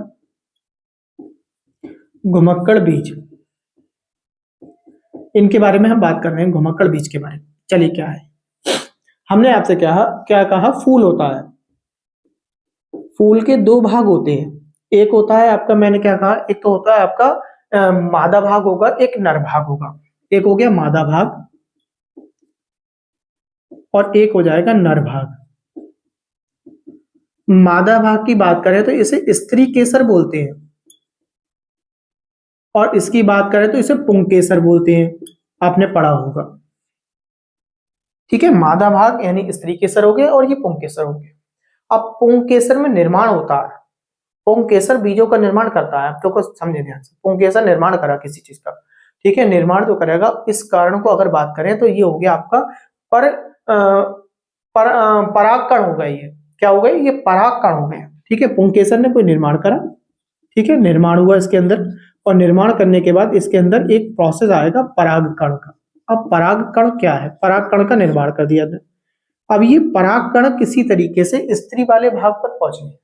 घुमक्कड़ बीज, इनके बारे में हम बात कर रहे हैं, घुमक्कड़ बीज के बारे में। चलिए, क्या है, हमने आपसे क्या कहा, फूल होता है। फूल के 2 भाग होते हैं, एक होता है आपका, मैंने क्या कहा, एक तो होता है आपका मादा भाग होगा, एक नर भाग होगा। एक हो गया मादा भाग और एक हो जाएगा नर भाग। मादा भाग की बात करें तो इसे स्त्री केसर बोलते हैं, और इसकी बात करें तो इसे पुंकेसर बोलते हैं। आपने पढ़ा होगा। ठीक है, मादा भाग यानी स्त्री केसर हो गए और ये पुंकेसर हो गए। अब पुंकेसर में निर्माण होता है, पुंकेसर बीजों का निर्माण करता है। आप तो कुछ समझे ध्यान से, पुंकेसर निर्माण करा किसी चीज का। ठीक है, निर्माण जो करेगा, इस कारण को अगर बात करें तो ये हो गया आपका परागकण हो गया। ये क्या हो गया, ये परागकण हो गया। ठीक है, पुंकेसर ने कोई निर्माण करा, ठीक है, निर्माण हुआ इसके अंदर, और निर्माण करने के बाद इसके अंदर एक प्रोसेस आएगा परागकण का। अब परागकण क्या है, परागकण का निर्माण कर दिया। अब ये परागकण किसी तरीके से स्त्री वाले भाग पर पहुंच गए।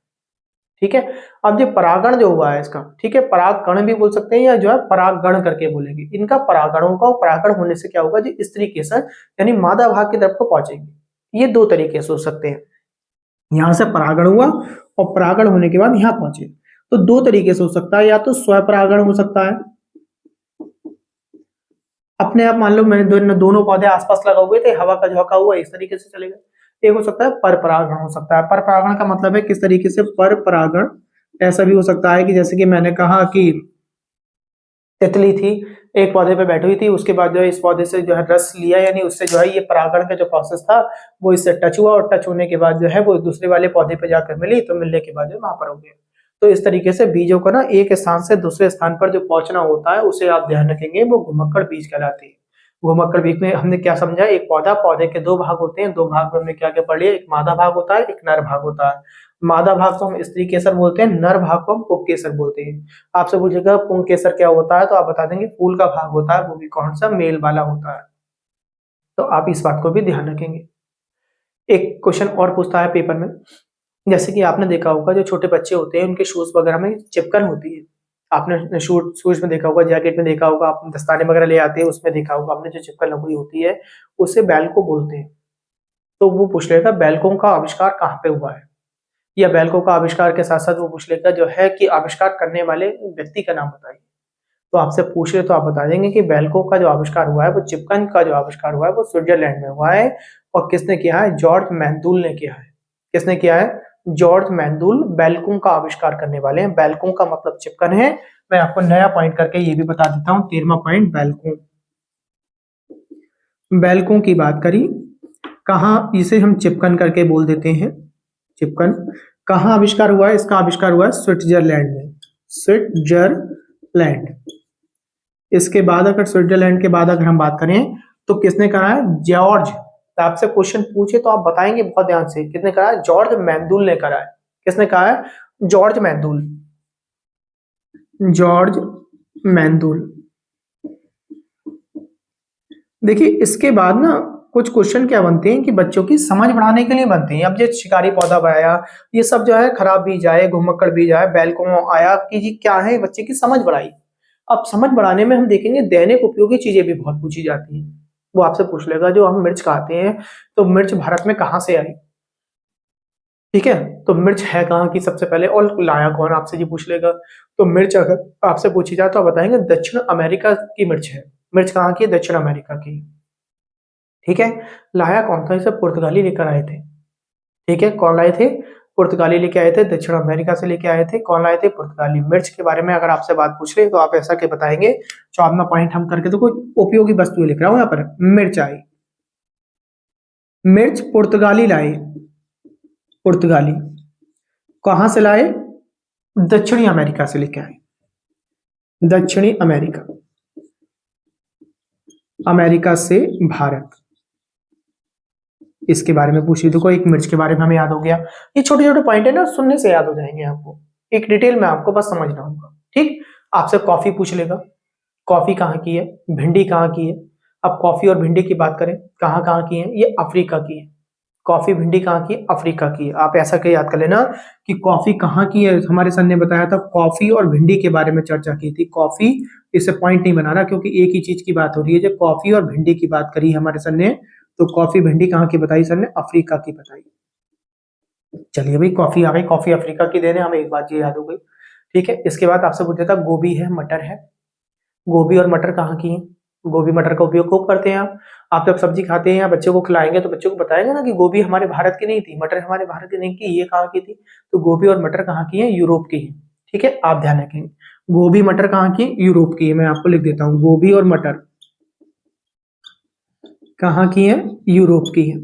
ठीक है, अब जो परागण जो हुआ है इसका, ठीक है, परागकण भी बोल सकते हैं, या जो है परागण करके बोलेंगे। इनका परागण होगा, और परागण होने से क्या होगा, जो स्त्री केसर यानी मादा भाग की तरफ को पहुंचेंगे। ये 2 तरीके से हो सकते हैं, यहां से परागण हुआ और परागण होने के बाद यहां पहुंचे। तो 2 तरीके से हो सकता है, या तो स्वपरागण हो सकता है, अपने आप मान लो मैंने दोनों पौधे आसपास लगा हुए थे, हवा का झोंका हुआ, इस तरीके से चलेगा। एक हो सकता है पर परागण हो सकता है। पर परागण का मतलब है किस तरीके से, पर परागण ऐसा भी हो सकता है कि जैसे कि मैंने कहा कि तितली थी, एक पौधे पे बैठी हुई थी, उसके बाद जो है इस पौधे से जो है रस लिया, यानी उससे जो है ये परागण का जो प्रोसेस था वो इससे टच हुआ, और टच होने के बाद जो है वो दूसरे वाले पौधे पे जाकर मिली, तो मिलने के बाद जो वहां पर हो गया। तो इस तरीके से बीजों को ना एक स्थान से दूसरे स्थान पर जो पहुंचना होता है उसे आप ध्यान रखेंगे, वो घुमक्कड़ बीज कहलाती है। घुमक्कड़ बीज में हमने क्या समझा, एक पौधा, पौधे के 2 भाग होते हैं, 2 भाग में हमने क्या क्या पढ़ लिया, एक मादा भाग होता है, एक नर भाग होता है। मादा भाग को हम स्त्री केसर बोलते हैं, नर भाग को हम पुंकेसर बोलते हैं। आपसे पूछेगा पुंकेसर क्या होता है, तो आप बता देंगे फूल का भाग होता है, वो भी कौन सा, मेल वाला होता है। तो आप इस बात को भी ध्यान रखेंगे। एक क्वेश्चन और पूछता है पेपर में, जैसे कि आपने देखा होगा जो छोटे बच्चे होते हैं उनके शूज वगैरह में चिपकन होती है। आपने शूज में देखा होगा, जैकेट में देखा होगा, आप दस्ताने वगैरह ले आते हैं उसमें देखा होगा आपने, जो चिपकन लगी होती है उसे बेल्को बोलते हैं। तो वो पूछ लेगा बेल्को का आविष्कार कहाँ पे हुआ है, या बेल्को का आविष्कार के साथ साथ वो पूछ लेगा जो है कि आविष्कार करने वाले व्यक्ति का नाम बताइए। तो आपसे पूछ ले तो आप बता देंगे कि बेल्को का जो आविष्कार हुआ है, वो चिपकन का जो आविष्कार हुआ है वो स्विट्जरलैंड में हुआ है। और किसने किया है, जॉर्ज मैंडूल ने किया है। किसने किया है, जॉर्ज मैंडूल बेल्को का आविष्कार करने वाले हैं। बेल्को का मतलब चिपकन है। मैं आपको नया पॉइंट करके ये भी बता देता हूँ, 13वां पॉइंट बेल्को। बैलकों की बात करी, कहाँ, इसे हम चिपकन करके बोल देते हैं, चिपकन। कहाँ आविष्कार हुआ है? इसका आविष्कार हुआ है स्विट्जरलैंड में, स्विट्जरलैंड। इसके बाद अगर स्विट्जरलैंड के बाद अगर हम बात करें तो किसने करा है? जॉर्ज। तो आपसे क्वेश्चन पूछे तो आप बताएंगे बहुत ध्यान से, किसने करा है? जॉर्ज मैंडुल ने करा है। किसने कहा है? George Mendel, George Mendel. देखिए इसके बाद ना कुछ क्वेश्चन क्या बनते हैं कि बच्चों की समझ बढ़ाने के लिए बनते हैं। अब जो शिकारी पौधा बनाया, ये सब जो है खराब भी जाए, घुमक्कड़ भी जाए, बैलकों आया कि जी क्या है, बच्चे की समझ बढ़ाई। अब समझ बढ़ाने में हम देखेंगे दैनिक उपयोगी चीजें भी बहुत पूछी जाती हैं। वो आपसे पूछ लेगा जो हम मिर्च खाते हैं, तो मिर्च भारत में कहाँ से आई? ठीक है, तो मिर्च है कहाँ की सबसे पहले, और लाया कौन, आपसे जी पूछ लेगा। तो मिर्च अगर आपसे पूछी जाए तो आप बताएंगे दक्षिण अमेरिका की मिर्च है। मिर्च कहाँ की है? दक्षिण अमेरिका की। ठीक है, लाया कौन था? इसे पुर्तगाली लेकर आए थे। ठीक है, कौन लाए थे? पुर्तगाली लेके आए थे, दक्षिण अमेरिका से लेके आए थे। कौन लाए थे? पुर्तगाली। मिर्च के बारे में अगर आपसे बात पूछ रहे तो आप ऐसा के बताएंगे, चौदहवां पॉइंट हम करके तो कोई उपयोगी वस्तु लिख रहा हूं यहाँ पर, मिर्च आई। मिर्च पुर्तगाली लाए, पुर्तगाली। कहां से लाए? दक्षिणी अमेरिका से लेके आए, दक्षिणी अमेरिका, अमेरिका से भारत। इसके बारे में पूछ ली तो कोई एक मिर्च के बारे में हमें याद हो गया। ये छोटे छोटे पॉइंट है ना, सुनने से याद हो जाएंगे आपको, एक डिटेल में आपको बस समझना होगा। ठीक, आपसे कॉफी पूछ लेगा, कॉफी कहाँ की है? भिंडी कहाँ की है? अब कॉफी और भिंडी की बात करें, कहाँ कहाँ की है? ये अफ्रीका की है। कॉफी भिंडी कहाँ की है? अफ्रीका की है। आप ऐसा के याद कर लेना कि कॉफी कहाँ की है। हमारे सर ने बताया था कॉफी और भिंडी के बारे में चर्चा की थी। कॉफी, इसे पॉइंट नहीं बनाना क्योंकि एक ही चीज की बात हो रही है। जब कॉफी और भिंडी की बात करी हमारे सर ने, तो कॉफी भिंडी कहाँ की बताई सर ने? अफ्रीका की बताई। चलिए भाई, कॉफी आ गई, कॉफी अफ्रीका की देने, हमें एक बात ये याद हो गई। ठीक है, इसके बाद आपसे पूछा था गोभी है, मटर है। गोभी और मटर कहाँ की है? गोभी मटर का उपयोग खूब करते हैं आप जब सब्जी खाते हैं या बच्चों को खिलाएंगे तो बच्चों को बताएंगे ना कि गोभी हमारे भारत की नहीं थी, मटर हमारे भारत की नहीं की, ये कहाँ की थी? तो गोभी और मटर कहाँ की है? यूरोप की है। ठीक है, आप ध्यान रखेंगे, गोभी मटर कहाँ की? यूरोप की है। मैं आपको लिख देता हूँ, गोभी और मटर कहाँ की है? यूरोप की है।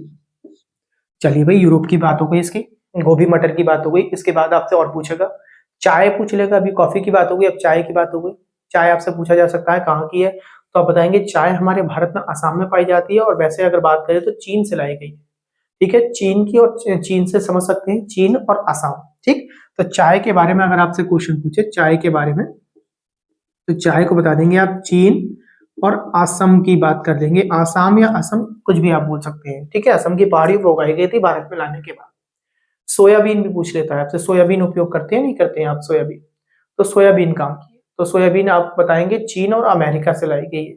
चलिए भाई, यूरोप की बात हो गई, इसकी गोभी मटर की बात हो गई। इसके बाद आपसे और पूछेगा, चाय पूछ लेगा। अभी कॉफी की बात हो गई, अब चाय की बात हो गई। चाय आपसे पूछा जा सकता है कहाँ की है, तो आप बताएंगे चाय हमारे भारत में असम में पाई जाती है, और वैसे अगर बात करें तो चीन से लाई गई। ठीक है, चीन की, और चीन से समझ सकते हैं, चीन और असम। ठीक, तो चाय के बारे में अगर आपसे क्वेश्चन पूछे चाय के बारे में, तो चाय को बता देंगे आप चीन और असम की बात कर देंगे। आसाम या असम कुछ भी आप बोल सकते हैं। ठीक है, असम की पहाड़ी पर उगाई गई थी भारत में लाने के बाद। सोयाबीन भी पूछ लेता है आपसे, सोयाबीन उपयोग करते हैं नहीं करते हैं आप सोयाबीन? तो सोयाबीन कहाँ की है? तो सोयाबीन आप बताएंगे चीन और अमेरिका से लाई गई है।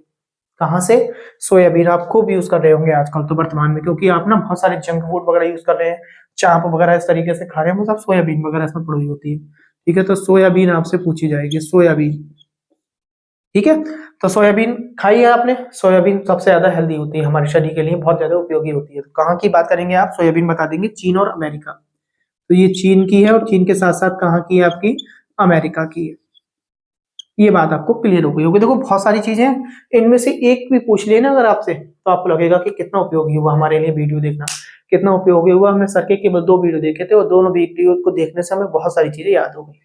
कहाँ से? सोयाबीन आप खूब यूज कर रहे होंगे आजकल तो वर्तमान में, क्योंकि आप ना बहुत सारे जंक फूड वगैरह यूज कर रहे हैं, चाप वगैरह इस तरीके से खा रहे हैं, वो सब सोयाबीन वगैरह इसमें पड़ी होती है। ठीक है, तो सोयाबीन आपसे पूछी जाएगी, सोयाबीन। ठीक है, तो सोयाबीन खाई है आपने? सोयाबीन सबसे ज्यादा हेल्दी होती है हमारे शरीर के लिए, बहुत ज्यादा उपयोगी होती है। तो कहाँ की बात करेंगे आप? सोयाबीन बता देंगे चीन और अमेरिका। तो ये चीन की है, और चीन के साथ साथ कहाँ की है आपकी? अमेरिका की है। ये बात आपको क्लियर हो गई होगी। देखो बहुत सारी चीजें हैं, इनमें से एक भी पूछ लेना अगर आपसे, तो आपको लगेगा कि कितना उपयोगी हुआ हमारे लिए वीडियो देखना, कितना उपयोगी हुआ। हमने सर के केवल 2 वीडियो देखे थे, और दोनों वीडियो को देखने से हमें बहुत सारी चीजें याद हो गई।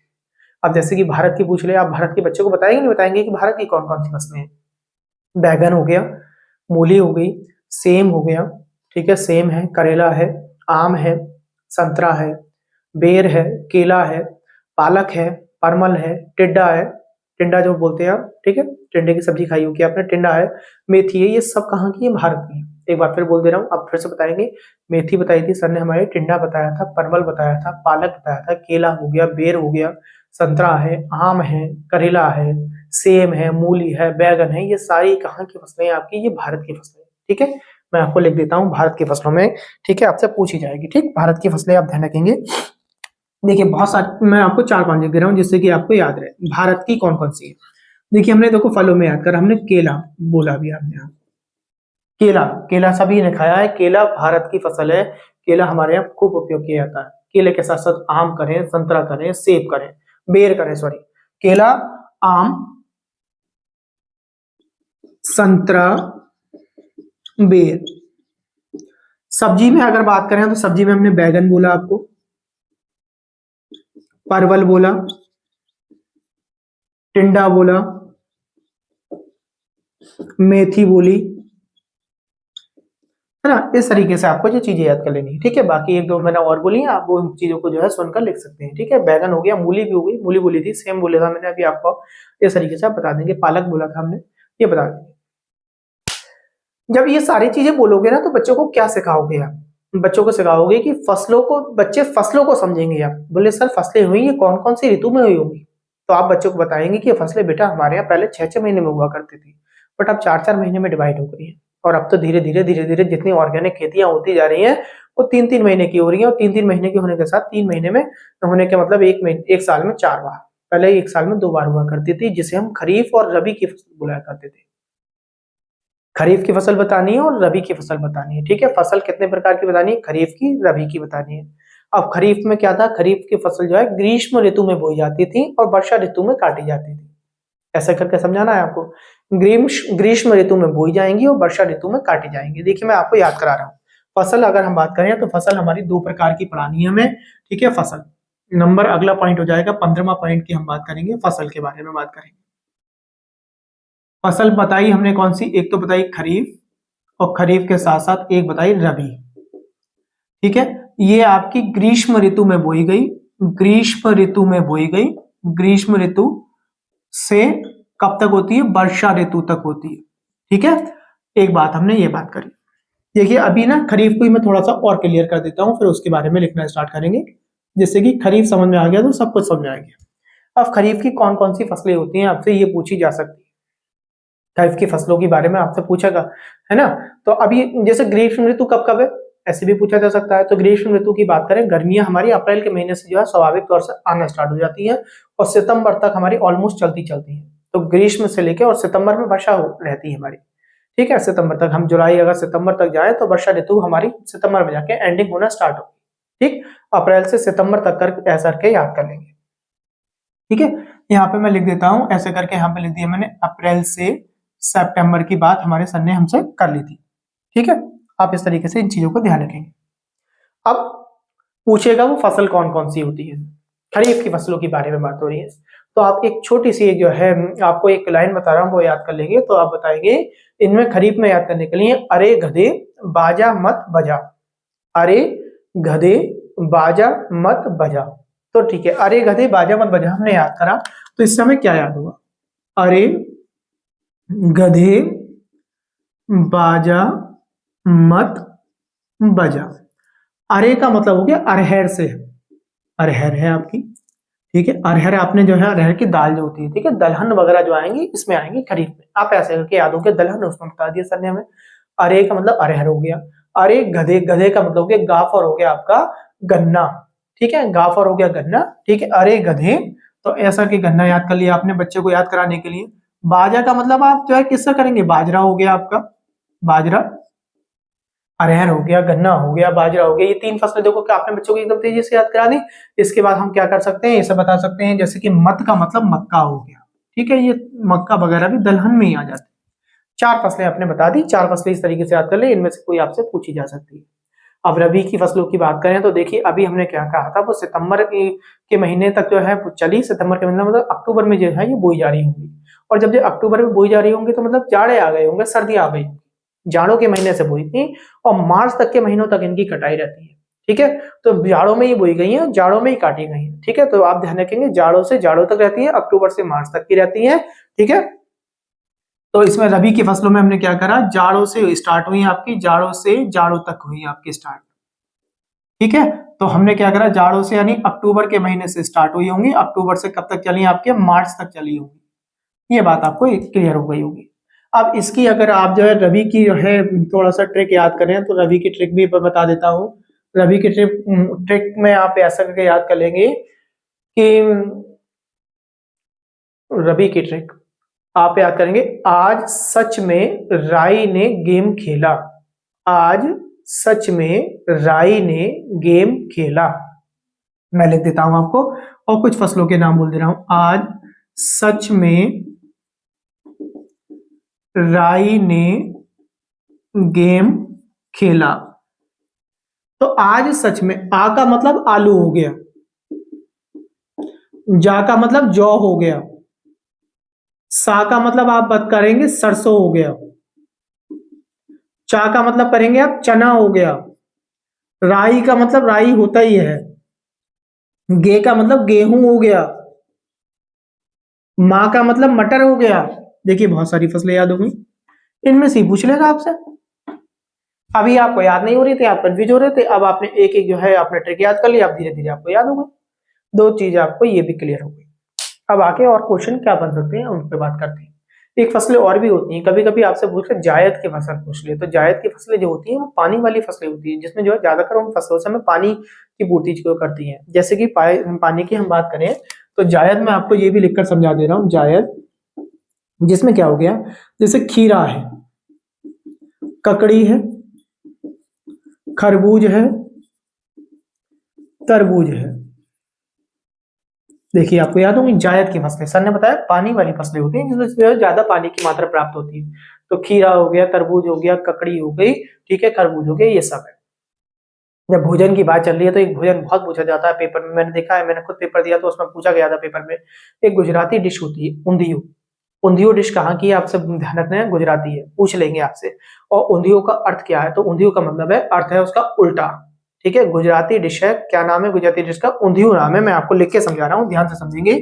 अब जैसे कि भारत की पूछ ले, आप भारत के बच्चे को बताएंगे नहीं बताएंगे कि भारत की कौन कौन सी फसलें हैं? बैगन हो गया, मूली हो गई, सेम हो गया। ठीक है, सेम है, करेला है, आम है, संतरा है, बेर है, केला है, पालक है, परमल है, टिड्डा है, टिंडा जो बोलते हैं आप। ठीक है, टिंडे की सब्जी खाई होगी आपने, टिंडा है, मेथी है। ये सब कहाँ की है? भारत की है। एक बार फिर बोल दे रहा हूँ, अब फिर से बताएंगे। मेथी बताई थी सर ने हमारे, टिंडा बताया था, परवल बताया था, पालक बताया था, केला हो गया, बेर हो गया, संतरा है, आम है, करेला है, सेम है, मूली है, बैगन है। ये सारी कहाँ की फसलें हैं आपकी? ये भारत की फसलें। ठीक है, मैं आपको लिख देता हूँ भारत की फसलों में। ठीक है, आपसे पूछी जाएगी। ठीक, भारत की फसलें आप ध्यान रखेंगे। देखिए बहुत सारे, मैं आपको 4-5 लिख दे रहा हूँ जिससे कि आपको याद रहे भारत की कौन कौन सी है। देखिए हमने, देखो फलों में याद कर, हमने केला बोला भी आपने यहाँ, केला, केला सभी ने खाया है। केला भारत की फसल है, केला हमारे यहाँ खूब उपयोग किया जाता है। केले के साथ साथ आम करें, संतरा करें, सेब करें, बेर करें, सॉरी, केला, आम, संतरा, बेर। सब्जी में अगर बात करें तो सब्जी में हमने बैगन बोला आपको, परवल बोला, टिंडा बोला, मेथी बोली, है ना। इस तरीके से आपको जो चीजें याद कर लेनी है, ठीक है। बाकी एक दो मैंने और बोली है, आप वो चीजों को जो है सुनकर लिख सकते हैं, ठीक है। बैगन हो गया, मूली भी हो गई, मूली बोली थी, सेम बोला था मैंने अभी आपको, इस तरीके से आप बता देंगे। पालक बोला था हमने, ये बता देंगे। जब ये सारी चीजें बोलोगे ना तो बच्चों को क्या सिखाओगे आप? बच्चों को सिखाओगे कि फसलों को, बच्चे फसलों को समझेंगे। आप बोले सर फसलें हुई ये कौन कौन सी ऋतु में हुई होंगी, तो आप बच्चों को बताएंगे कि ये फसलें बेटा हमारे यहाँ पहले 6-6 महीने में हुआ करती थी, बट अब 4-4 महीने में डिवाइड हो गई है। और अब तो धीरे धीरे जितनी ऑर्गेनिक खेतियां होती जा रही हैं वो 3-3 महीने की हो रही है, और 3-3 महीने के होने के साथ 3 महीने में होने के मतलब एक साल में 4 बार, पहले एक साल में 2 बार हुआ करती थी, जिसे हम खरीफ और रबी की फसल बुलाया करते थे। खरीफ की फसल बतानी है और रबी की फसल बतानी है, ठीक है। फसल कितने प्रकार की बतानी है? खरीफ की, रबी की बतानी है। अब खरीफ में क्या था, खरीफ की फसल जो है ग्रीष्म ऋतु में बोई जाती थी और वर्षा ऋतु में काटी जाती थी। ऐसा करके समझाना है आपको। ग्रीष्म ऋतु में बोई जाएंगी और वर्षा ऋतु में काटी जाएंगी। देखिए मैं आपको याद करा रहा हूँ। फसल अगर हम बात करें तो फसल हमारी 2 प्रकार की पढ़ानी है हमें, ठीक है। फसल नंबर अगला पॉइंट हो जाएगा 15वां पॉइंट की हम बात करेंगे, फसल के बारे में बात करेंगे। फसल बताई हमने कौन सी, एक तो बताई खरीफ, और खरीफ के साथ साथ एक बताई रबी, ठीक है। ये आपकी ग्रीष्म ऋतु में बोई गई, ग्रीष्म ऋतु में बोई गई, ग्रीष्म ऋतु से कब तक होती है? वर्षा ऋतु तक होती है, ठीक है। एक बात हमने ये बात करी। देखिए अभी ना खरीफ को ही मैं थोड़ा सा और क्लियर कर देता हूं, फिर उसके बारे में लिखना स्टार्ट करेंगे, जिससे कि खरीफ समझ में आ गया तो सब कुछ समझ में आ गया। अब खरीफ की कौन कौन सी फसलें होती हैं आपसे ये पूछी जा सकती है, खरीफ की फसलों के बारे में आपसे पूछेगा, है ना। तो अभी जैसे ग्रीष्म ऋतु कब कब है ऐसे भी पूछा जा सकता है। तो ग्रीष्म ऋतु की बात करें, गर्मियां हमारी अप्रैल के महीने से जो है स्वाभाविक तौर से आना स्टार्ट हो जाती है और सितंबर तक हमारी ऑलमोस्ट चलती चलती है। तो ग्रीष्म से लेकर और सितंबर में वर्षा रहती है हमारी, ठीक है। सितंबर तक, हम जुलाई अगर सितंबर तक जाए तो वर्षा ऋतु हमारी सितंबर में जाके एंडिंग होना स्टार्ट होगी, ठीक। अप्रैल से सितंबर तक कर ऐसा करके याद कर लेंगे, ठीक है। यहाँ पे मैं लिख देता हूं ऐसे करके, यहाँ पे लिख दिया मैंने अप्रैल से सितंबर की बात हमारे सर ने हमसे कर ली थी, ठीक है। आप इस तरीके से इन चीजों को ध्यान रखेंगे। अब पूछेगा वो फसल कौन कौन सी होती है, खरीफ की फसलों के बारे में बात हो रही है। तो आप एक छोटी सी जो है आपको एक लाइन बता रहा हूँ वो याद कर लेंगे, तो आप बताएंगे इनमें खरीफ में याद करने के लिए, अरे गधे बाजा मत बजा, अरे गधे बाजा मत बजा। तो ठीक है, अरे गधे बाजा मत बजा हमने याद करा, तो इस समय क्या याद होगा? अरे गधे बाजा मत बजा। अरे का मतलब हो गया अरहर से, अरहर है आपकी, ठीक है। अरहर आपने जो है अरहर की दाल जो होती है, ठीक है। दलहन वगैरह जो आएंगी इसमें आएंगी खरीफ में, आप ऐसे करके याद हो गया। दलहन उसमें बता दिया सर ने हमें। अरे का मतलब अरहर हो गया। अरे गधे, गधे का मतलब हो गया गाफर, हो गया आपका गन्ना, ठीक है। गाफर हो गया गन्ना, ठीक है। अरे गधे, तो ऐसा कि गन्ना याद कर लिया आपने बच्चे को याद कराने के लिए। बाजा का मतलब आप जो है किससे करेंगे? बाजरा हो गया आपका, बाजरा। अरहर हो गया, गन्ना हो गया, बाजरा हो गया, ये 3 फसलें देखो कि आपने बच्चों को एकदम तेजी से याद करा दी। इसके बाद हम क्या कर सकते हैं, इसे बता सकते हैं जैसे कि मत का मतलब मक्का हो गया, ठीक है। ये मक्का वगैरह भी दलहन में ही आ जाते हैं। 4 फसलें आपने बता दी, 4 फसलें इस तरीके से याद कर ले, इनमें से कोई आपसे पूछी जा सकती है। अब रबी की फसलों की बात करें तो देखिए अभी हमने क्या कहा था, वो सितंबर के महीने तक जो है चली, सितंबर के महीने मतलब अक्टूबर में जो है ये बोई जा रही होंगी, और जब ये अक्टूबर में बोई जा रही होंगी तो मतलब जाड़े आ गए होंगे, सर्दी आ गई होंगी। जाड़ों के महीने से बोई थी और मार्च तक के महीनों तक इनकी कटाई रहती है, ठीक है। तो जाड़ों में ही बोई गई है, जाड़ों में ही काटी गई है, ठीक है। तो आप ध्यान रखेंगे जाड़ों से जाड़ों तक रहती है, अक्टूबर से मार्च तक की रहती है, ठीक है। तो इसमें रबी की फसलों में हमने क्या करा, जाड़ों से स्टार्ट हुई आपकी, जाड़ों से जाड़ों तक हुई आपकी स्टार्ट, ठीक है। तो हमने क्या करा, जाड़ों से यानी अक्टूबर के महीने से स्टार्ट हुई होंगी, अक्टूबर से कब तक चली आपके? मार्च तक चली होंगी। ये बात आपको क्लियर हो गई होगी। अब इसकी अगर आप जो है रबी की जो है थोड़ा सा ट्रिक याद करें तो रबी की ट्रिक भी बता देता हूं। रबी की ट्रिक में आप ऐसा करके याद कर लेंगे कि रबी की ट्रिक आप याद करेंगे, आज सच में राई ने गेम खेला, आज सच में राई ने गेम खेला। मैं लिख देता हूं आपको और कुछ फसलों के नाम बोल दे रहा हूं। आज सच में राई ने गेम खेला। तो आज सच में आ का मतलब आलू हो गया, जा का मतलब जौ हो गया, सा का मतलब आप बात करेंगे सरसों हो गया, चा का मतलब करेंगे आप चना हो गया, राई का मतलब राई होता ही है, गे का मतलब गेहूं हो गया, माँ का मतलब मटर हो गया। देखिए बहुत सारी फसलें याद हो गई, इनमें से ही पूछ लेगा आपसे। अभी आपको याद नहीं हो रही थी, आप कंफ्यूज हो रहे थे, अब आपने एक एक जो है आपने ट्रिक याद कर लिया, अब धीरे धीरे आपको याद हो गई, दो चीजें आपको ये भी क्लियर हो गई। अब आके और क्वेश्चन क्या बन सकते हैं उन पे बात करते हैं। एक फसलें और भी होती हैं, कभी कभी आपसे पूछ ले जायद की फसल पूछ ले, तो जायद की फसलें जो होती हैं वो पानी वाली फसलें होती हैं, जिसमें जो है ज्यादातर उन फसलों से हमें पानी की पूर्ति जो करती हैं। जैसे कि पानी की हम बात करें तो जायद में आपको ये भी लिखकर समझा दे रहा हूँ, जायद जिसमें क्या हो गया, जैसे खीरा है, ककड़ी है, खरबूज है, तरबूज है। देखिए आपको याद होगी जायद की फसलें, सर ने बताया पानी वाली फसलें होती हैं जिसमें ज्यादा पानी की मात्रा प्राप्त होती है। तो खीरा हो गया, तरबूज हो गया, ककड़ी हो गई, ठीक है, खरबूज हो गया, ये सब है। जब भोजन की बात चल रही है तो एक भोजन बहुत पूछा जाता है पेपर में, मैंने देखा है, मैंने खुद पेपर दिया तो उसमें पूछा गया था पेपर में। एक गुजराती डिश होती है ऊंधियो। ऊंधियो डिश कहाँ की है, आपसे ध्यान रखना है, गुजराती है, पूछ लेंगे आपसे। और ऊंधियो का अर्थ क्या है, तो ऊंधियो का मतलब है, अर्थ है उसका उल्टा। ठीक है, गुजराती डिश है, क्या नाम है गुजराती डिश का, ऊंधियो नाम है, मैं आपको लिख के समझा रहा हूँ, ध्यान से समझेंगे।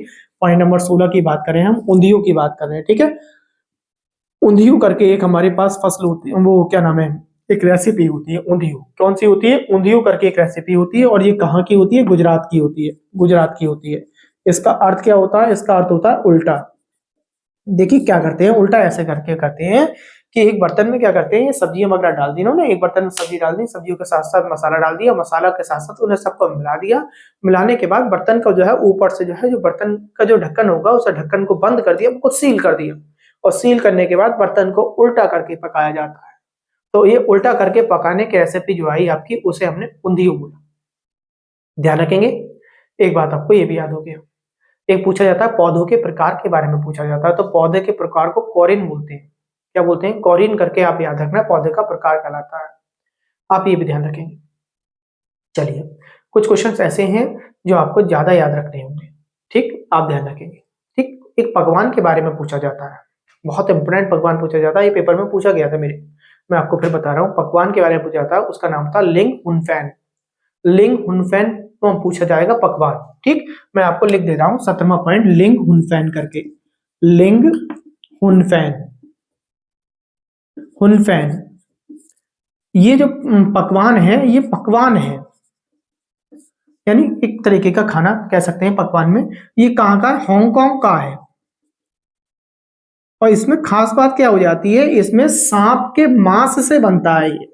पॉइंट नंबर 16 की बात करें, हम ऊंधियो की बात कर रहे हैं, ठीक है। ऊंधियो करके एक हमारे पास फसल होती है, वो क्या नाम है, एक रेसिपी होती है ऊंधियो, कौन सी होती है, ऊंधियो करके एक रेसिपी होती है, और ये कहाँ की होती है, गुजरात की होती है, गुजरात की होती है। इसका अर्थ क्या होता है, इसका अर्थ होता है उल्टा। देखिए क्या करते हैं, उल्टा ऐसे करके करते हैं कि एक बर्तन में क्या करते हैं, ये सब्जियां वगैरह डाल दी इन्होंने, एक बर्तन में सब्जी डाल दी, सब्जियों के साथ साथ मसाला डाल दिया, मसाला के साथ साथ उन्हें सबको मिला दिया। मिलाने के बाद बर्तन का जो है ऊपर से जो है, जो बर्तन का जो ढक्कन होगा उस ढक्कन को बंद कर दिया, उसको सील कर दिया, और सील करने के बाद बर्तन को उल्टा करके पकाया जाता है। तो ये उल्टा करके पकाने की रेसिपी जो आई आपकी, उसे हमने ऊंधियो बोला। ध्यान रखेंगे। एक बात आपको ये भी याद हो गया, एक पूछा जाता है पौधों के प्रकार के बारे में पूछा जाता है, तो पौधे के प्रकार को कॉरिन बोलते हैं। क्या बोलते हैं, कॉरिन करके आप याद रखना, पौधे का प्रकार कहलाता है, आप ये भी ध्यान रखेंगे। चलिए, कुछ क्वेश्चंस ऐसे हैं जो आपको ज्यादा याद रखने होंगे, ठीक, आप ध्यान रखेंगे। ठीक, एक पकवान के बारे में पूछा जाता है, बहुत इंपोर्टेंट पकवान पूछा जाता है, ये पेपर में पूछा गया था मेरे, मैं आपको फिर बता रहा हूँ, पकवान के बारे में पूछा जाता है, उसका नाम था लिंग हुनफैन। लिंग हुनफैन को पूछा जाएगा पकवान, ठीक। मैं आपको लिख दे रहा हूं 17वां पॉइंट, लिंग हुनफैन करके, लिंग हुनफैन, हुनफैन। ये जो पकवान है, ये पकवान है, यानी एक तरीके का खाना कह सकते हैं पकवान में। ये कहाँ का है, हांगकांग का है। और इसमें खास बात क्या हो जाती है, इसमें सांप के मांस से बनता है, ये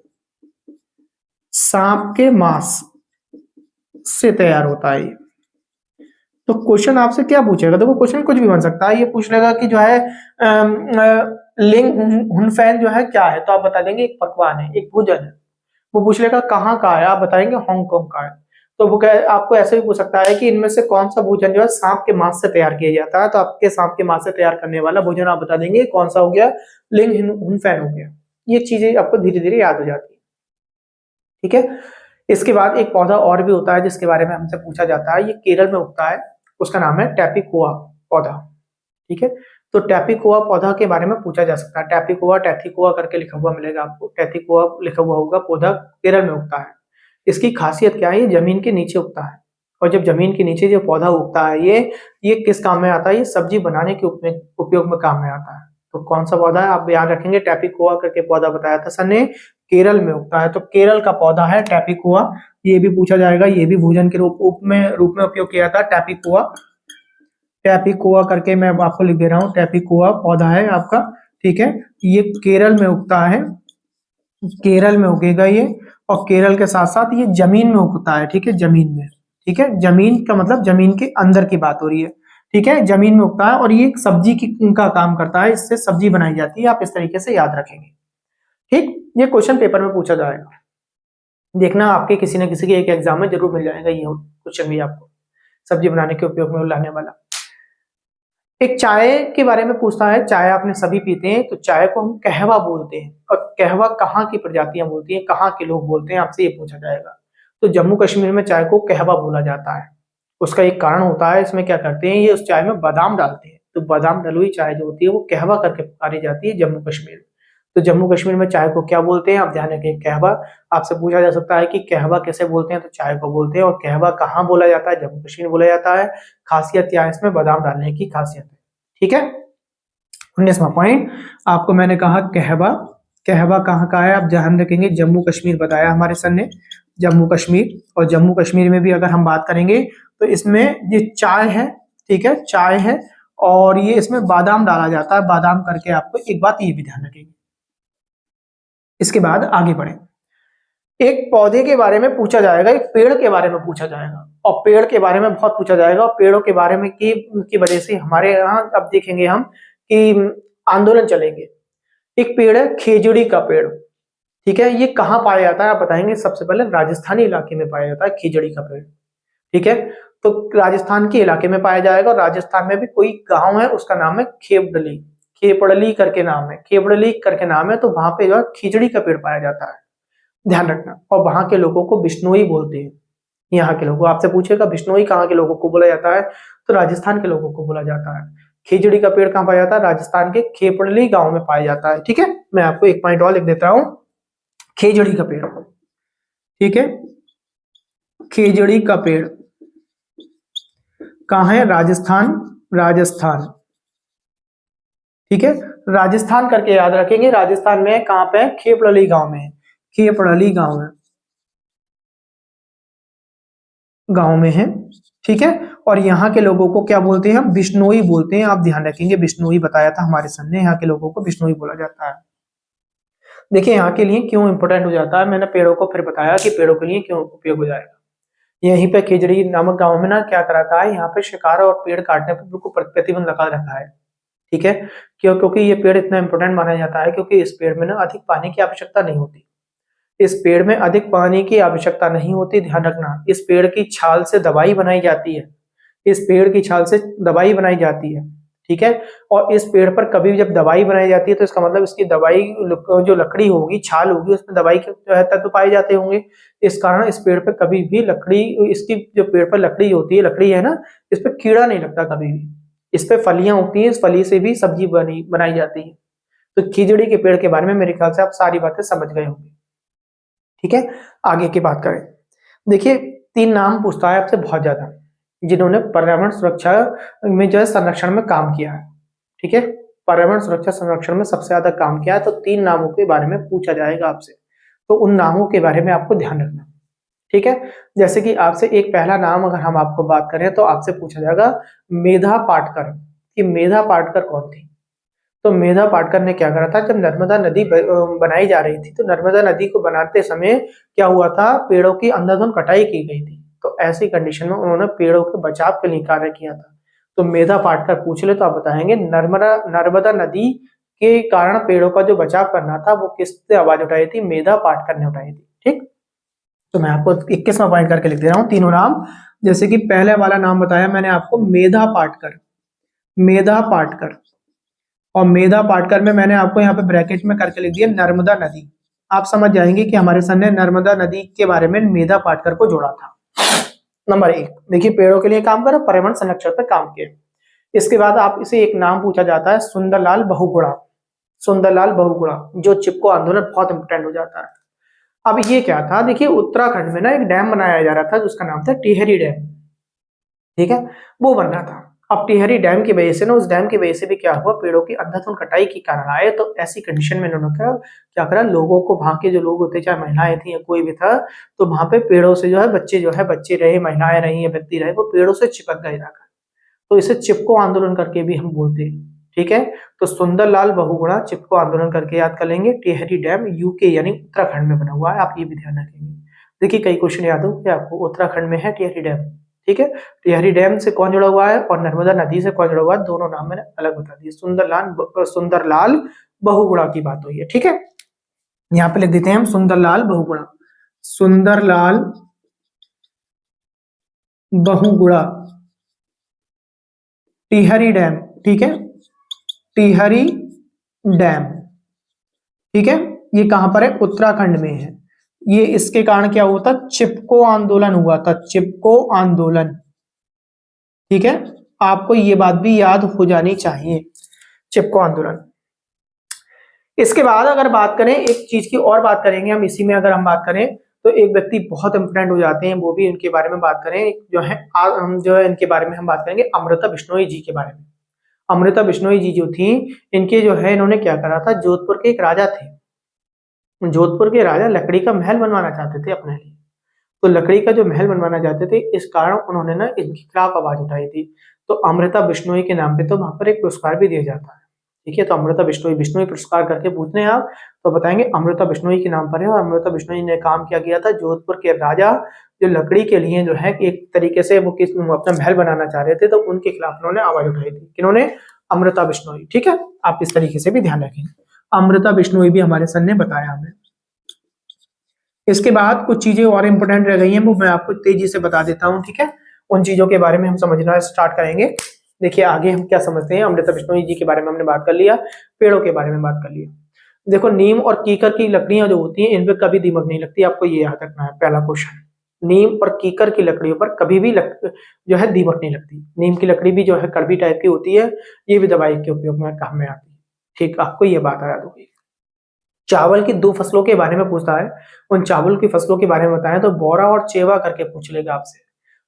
सांप के मांस से तैयार होता है ये। तो क्वेश्चन आपसे क्या पूछेगा, देखो क्वेश्चन कुछ भी बन सकता है, ये पूछ लेगा कि जो है लिंग हुनफैन जो है क्या है, तो आप बता देंगे एक पकवान है, एक भोजन है। वो पूछ लेगा कहाँ का है, आप बताएंगे हांगकांग का है। तो वो आपको ऐसे भी पूछ सकता है कि इनमें से कौन सा भोजन जो है सांप के मांस से तैयार किया जाता है, तो आपके सांप के मांस से तैयार करने वाला भोजन आप बता देंगे कौन सा हो गया, लिंग हुनफैन हो गया। ये चीजें आपको धीरे धीरे याद हो जाती है, ठीक है। इसके बाद एक पौधा और भी होता है जिसके बारे में हमसे पूछा जाता है, ये केरल में उगता है, उसका नाम है टैपिकोआ पौधा, ठीक है। तो टैपिकोआ पौधा के बारे में पूछा जा सकता है, टैपिकोआ टैथिकोआ करके लिखा हुआ मिलेगा आपको, टैथिकोआ लिखा हुआ होगा, पौधा केरल में उगता है। इसकी खासियत क्या है, ये जमीन के नीचे उगता है, और जब जमीन के नीचे जो पौधा उगता है, ये किस काम में आता है, ये सब्जी बनाने के उपयोग में काम में आता है। तो कौन सा पौधा है, आप याद रखेंगे, टैपिकोआ करके पौधा बताया था सर ने, केरल में उगता है, तो केरल का पौधा है टैपिकोआ। ये भी पूछा जाएगा, ये भी भोजन के रूप में उपयोग किया था टैपिकोआ, टैपिकोआ करके मैं आपको लिख दे रहा हूँ, टैपिकोआ पौधा है आपका, ठीक है। ये केरल में उगता है, केरल में उगेगा ये, और केरल के साथ साथ ये जमीन में उगता है, ठीक है, जमीन में, ठीक है, जमीन का मतलब जमीन के अंदर की बात हो रही है, ठीक है, जमीन में उगता है, और ये एक सब्जी की का काम करता है, इससे सब्जी बनाई जाती है, आप इस तरीके से याद रखेंगे, ठीक। ये क्वेश्चन पेपर में पूछा जाएगा, देखना आपके किसी न किसी के एक एग्जाम में जरूर मिल जाएगा ये क्वेश्चन भी आपको, सब्जी बनाने के उपयोग में लाने वाला। एक चाय के बारे में पूछता है, चाय आपने सभी पीते हैं, तो चाय को हम कहवा बोलते हैं, और कहवा कहाँ की प्रजातियां बोलती हैं, कहाँ के लोग बोलते हैं, आपसे ये पूछा जाएगा। तो जम्मू कश्मीर में चाय को कहवा बोला जाता है। उसका एक कारण होता है, इसमें क्या करते हैं, ये उस चाय में बादाम डालते हैं, तो बादाम डली हुई चाय जो होती है वो कहवा करके पुकारी जाती है जम्मू कश्मीर में। तो जम्मू कश्मीर में चाय को क्या बोलते हैं, आप ध्यान रखें, कहवा। आपसे पूछा जा सकता है कि कहवा कैसे बोलते हैं, तो चाय को बोलते हैं। और कहवा कहाँ बोला जाता है, जम्मू कश्मीर बोला जाता है। खासियत क्या है, इसमें बादाम डालने की खासियत है। ठीक है। 19वां पॉइंट, आपको मैंने कहा कहवा, कहवा कहाँ का है, आप ध्यान रखेंगे, जम्मू कश्मीर बताया हमारे सर ने, जम्मू कश्मीर। और जम्मू कश्मीर में भी अगर हम बात करेंगे तो इसमें ये चाय है, ठीक है, चाय है, और ये इसमें बादाम डाला जाता है, बादाम करके आपको एक बात ये भी ध्यान रखेंगे। इसके बाद आगे बढ़े, एक पौधे के बारे में पूछा जाएगा, एक पेड़ के बारे में पूछा जाएगा, और पेड़ के बारे में बहुत पूछा जाएगा, और पेड़ों के बारे में की वजह से हमारे यहाँ अब देखेंगे हम कि आंदोलन चलेंगे। एक पेड़ है खेजड़ी का पेड़, ठीक है, ये कहाँ पाया जाता है आप बताएंगे। सबसे पहले राजस्थानी इलाके में पाया जाता है खेजड़ी का पेड़, ठीक है। तो राजस्थान के इलाके में पाया जाएगा, और राजस्थान में भी कोई गांव है उसका नाम है खेपड़ली, खेपड़ली करके नाम है, खेपड़ली करके नाम है, तो वहां पे जो है खिचड़ी का पेड़ पाया जाता है, ध्यान रखना। और वहां के लोगों को बिश्नोई बोलते हैं, यहाँ के लोगों, आपसे पूछेगा बिश्नोई कहाँ के लोगों को बोला जाता है, तो राजस्थान के लोगों को बोला जाता है। खिचड़ी का पेड़ कहाँ पाया जाता है, राजस्थान के खेपड़ली गांव में पाया जाता है, ठीक है। मैं आपको एक पॉइंट और लिख देता हूँ, खेजड़ी का पेड़, ठीक है, खेजड़ी का पेड़ कहाँ है, राजस्थान, राजस्थान, ठीक है, राजस्थान करके याद रखेंगे। राजस्थान में कहाँ पे, खेपड़ली गांव में, खेपड़ली गांव में, गांव में है, ठीक है। और यहाँ के लोगों को क्या बोलते हैं, हम बिश्नोई बोलते हैं, आप ध्यान रखेंगे, बिश्नोई बताया था हमारे सर ने, यहाँ के लोगों को बिश्नोई बोला जाता है। देखिए यहाँ के लिए क्यों इंपोर्टेंट हो जाता है, मैंने पेड़ों को फिर बताया कि पेड़ों के लिए क्यों उपयोग हो जाएगा। यहीं पे खिजड़ी नामक गांव में ना क्या करा रखा है, यहाँ पे शिकार और पेड़ काटने पर बिल्कुल प्रतिबंध लगा रखा है, ठीक है। क्योंकि ये पेड़ इतना इंपॉर्टेंट माना जाता है, क्योंकि इस पेड़ में ना अधिक पानी की आवश्यकता नहीं होती, इस पेड़ में अधिक पानी की आवश्यकता नहीं होती, ध्यान रखना। इस पेड़ की छाल से दवाई बनाई जाती है, इस पेड़ की छाल से दवाई बनाई जाती है, ठीक है। और इस पेड़ पर कभी भी जब दवाई बनाई जाती है तो इसका मतलब इसकी दवाई जो लकड़ी होगी, छाल होगी, उसमें दवाई के जो है तत्व पाए जाते होंगे। इस कारण इस पेड़ पर कभी भी लकड़ी, इसकी जो पेड़ पर लकड़ी होती है, लकड़ी है ना, इस पर कीड़ा नहीं लगता कभी भी। इस पे फलियां होती हैं, इस फली से भी सब्जी बनाई जाती है। तो खिजड़ी के पेड़ के बारे में मेरे ख्याल से आप सारी बातें समझ गए होंगे, ठीक है। आगे की बात करें, देखिए 3 नाम पूछता है आपसे बहुत ज्यादा, जिन्होंने पर्यावरण सुरक्षा में जो है संरक्षण में काम किया है, ठीक है, पर्यावरण सुरक्षा संरक्षण में सबसे ज्यादा काम किया है, तो 3 नामों के बारे में पूछा जाएगा आपसे, तो उन नामों के बारे में आपको ध्यान रखना, ठीक है। जैसे कि आपसे एक पहला नाम अगर हम आपको बात करें तो आपसे पूछा जाएगा मेधा पाटकर, कि मेधा पाटकर कौन थी। तो मेधा पाटकर ने क्या करा था, जब नर्मदा नदी बनाई जा रही थी, तो नर्मदा नदी को बनाते समय क्या हुआ था, पेड़ों की अंधाधुंध कटाई की गई थी, तो ऐसी कंडीशन में उन्होंने पेड़ों के बचाव के लिए कार्य किया था। तो मेधा पाटकर पूछ ले तो आप बताएंगे नर्मदा नर्मदा नदी के कारण पेड़ों का जो बचाव करना था वो किसने आवाज उठाई थी, मेधा पाटकर ने उठाई थी, ठीक। तो मैं आपको 21वां पॉइंट करके लिख दे रहा हूँ तीनों नाम। जैसे कि पहले वाला नाम बताया मैंने आपको मेधा पाटकर, मेधा पाटकर, और मेधा पाटकर में मैंने आपको यहाँ पे ब्रैकेट में करके लिख दिया नर्मदा नदी। आप समझ जाएंगे कि हमारे सर ने नर्मदा नदी के बारे में मेधा पाटकर को जोड़ा था। नंबर 1, देखिए पेड़ों के लिए काम करो, पर्यावरण संरक्षण पर काम किए। इसके बाद आप इसे एक नाम पूछा जाता है सुंदरलाल बहुगुणा, सुंदरलाल बहुगुणा, जो चिपको आंदोलन बहुत इंपोर्टेंट हो जाता है। अब ये क्या था, देखिए उत्तराखंड में ना एक डैम बनाया जा रहा था जिसका नाम था टिहरी डैम, ठीक है, वो बन रहा था। अब टिहरी डैम की वजह से ना, उस डैम की वजह से भी क्या हुआ, पेड़ों की अंधाधुंध कटाई के कारण आए, तो ऐसी कंडीशन में इन्होंने क्या करा, लोगों को, वहां के जो लोग होते, चाहे महिलाएं थी या कोई भी था, तो वहां पे पेड़ों से जो है बच्चे रहे, महिलाएं रही या व्यक्ति रहे, वो पेड़ों से चिपक गए जाकर, तो इसे चिपको आंदोलन करके भी हम बोलते हैं, ठीक है। तो सुंदरलाल बहुगुणा चिपको आंदोलन करके याद कर लेंगे। टिहरी डैम यूके यानी उत्तराखंड में बना हुआ है, आप ये भी ध्यान रखेंगे। देखिए कई क्वेश्चन याद हो कि आपको, उत्तराखंड में है टिहरी डैम, ठीक है। टिहरी डैम से कौन जुड़ा हुआ है और नर्मदा नदी से कौन जुड़ा हुआ है, दोनों नाम मैंने अलग बता दिए। सुंदरलाल बहुगुणा की बात हुई है, ठीक है। यहाँ पे लिख देते हैं हम सुंदरलाल बहुगुणा, सुंदरलाल बहुगुणा टिहरी डैम, ठीक है, टिहरी डैम, ठीक है, ये कहां पर है, उत्तराखंड में है। ये इसके कारण क्या हुआ था, चिपको आंदोलन हुआ था, चिपको आंदोलन, ठीक है, आपको ये बात भी याद हो जानी चाहिए, चिपको आंदोलन। इसके बाद अगर बात करें एक चीज की और बात करेंगे हम इसी में, अगर हम बात करें तो एक व्यक्ति बहुत इंपोर्टेंट हो जाते हैं, वो भी इनके बारे में बात करें जो है, हम जो है इनके बारे में हम बात करेंगे अमृता बिश्नोई जी के बारे में। अमृता बिश्नोई जी जो थी, इनके जो है इन्होंने क्या करा था, जोधपुर के एक राजा थे, जोधपुर के राजा लकड़ी का महल बनवाना चाहते थे अपने लिए, तो लकड़ी का जो महल बनवाना चाहते थे, इस कारण उन्होंने ना इनके खिलाफ आवाज उठाई थी। तो अमृता बिश्नोई के नाम पे तो वहां पर एक पुरस्कार भी दिया जाता है, ठीक है। तो अमृता बिश्नोई, बिश्नोई पुरस्कार करके पूछने हैं आप तो बताएंगे अमृता बिश्नोई के नाम पर है। और अमृता बिश्नोई ने काम क्या किया था, जोधपुर के राजा जो लकड़ी के लिए जो है एक तरीके से वो अपना महल बनाना चाह रहे थे, तो उनके खिलाफ उन्होंने आवाज उठाई थी। किन्होंने, अमृता बिश्नोई, ठीक है, आप इस तरीके से भी ध्यान रखेंगे। अमृता बिश्नोई भी हमारे सर ने बताया हमें। इसके बाद कुछ चीजें और इंपोर्टेंट रह गई हैं, वो मैं आपको तेजी से बता देता हूँ, ठीक है। उन चीजों के बारे में हम समझना स्टार्ट करेंगे। देखिए आगे हम क्या समझते हैं, अमृता बिश्नोई जी के बारे में हमने बात कर लिया, पेड़ों के बारे में बात कर लिया। देखो नीम और कीकर की लकड़ियां जो होती हैं, इन पे कभी दीमक नहीं लगती, आपको ये याद रखना है, पहला क्वेश्चन। नीम और कीकर की लकड़ियों पर कभी भी जो है दीमक नहीं लगती। नीम की लकड़ी भी जो है कड़वी टाइप की होती है, ये भी दवाई के उपयोग में काम में आती है, ठीक, आपको ये बात याद होगी। चावल की दो फसलों के बारे में पूछता है, उन चावल की फसलों के बारे में बताएं तो बोरा और चेवा करके पूछ लेगा आपसे।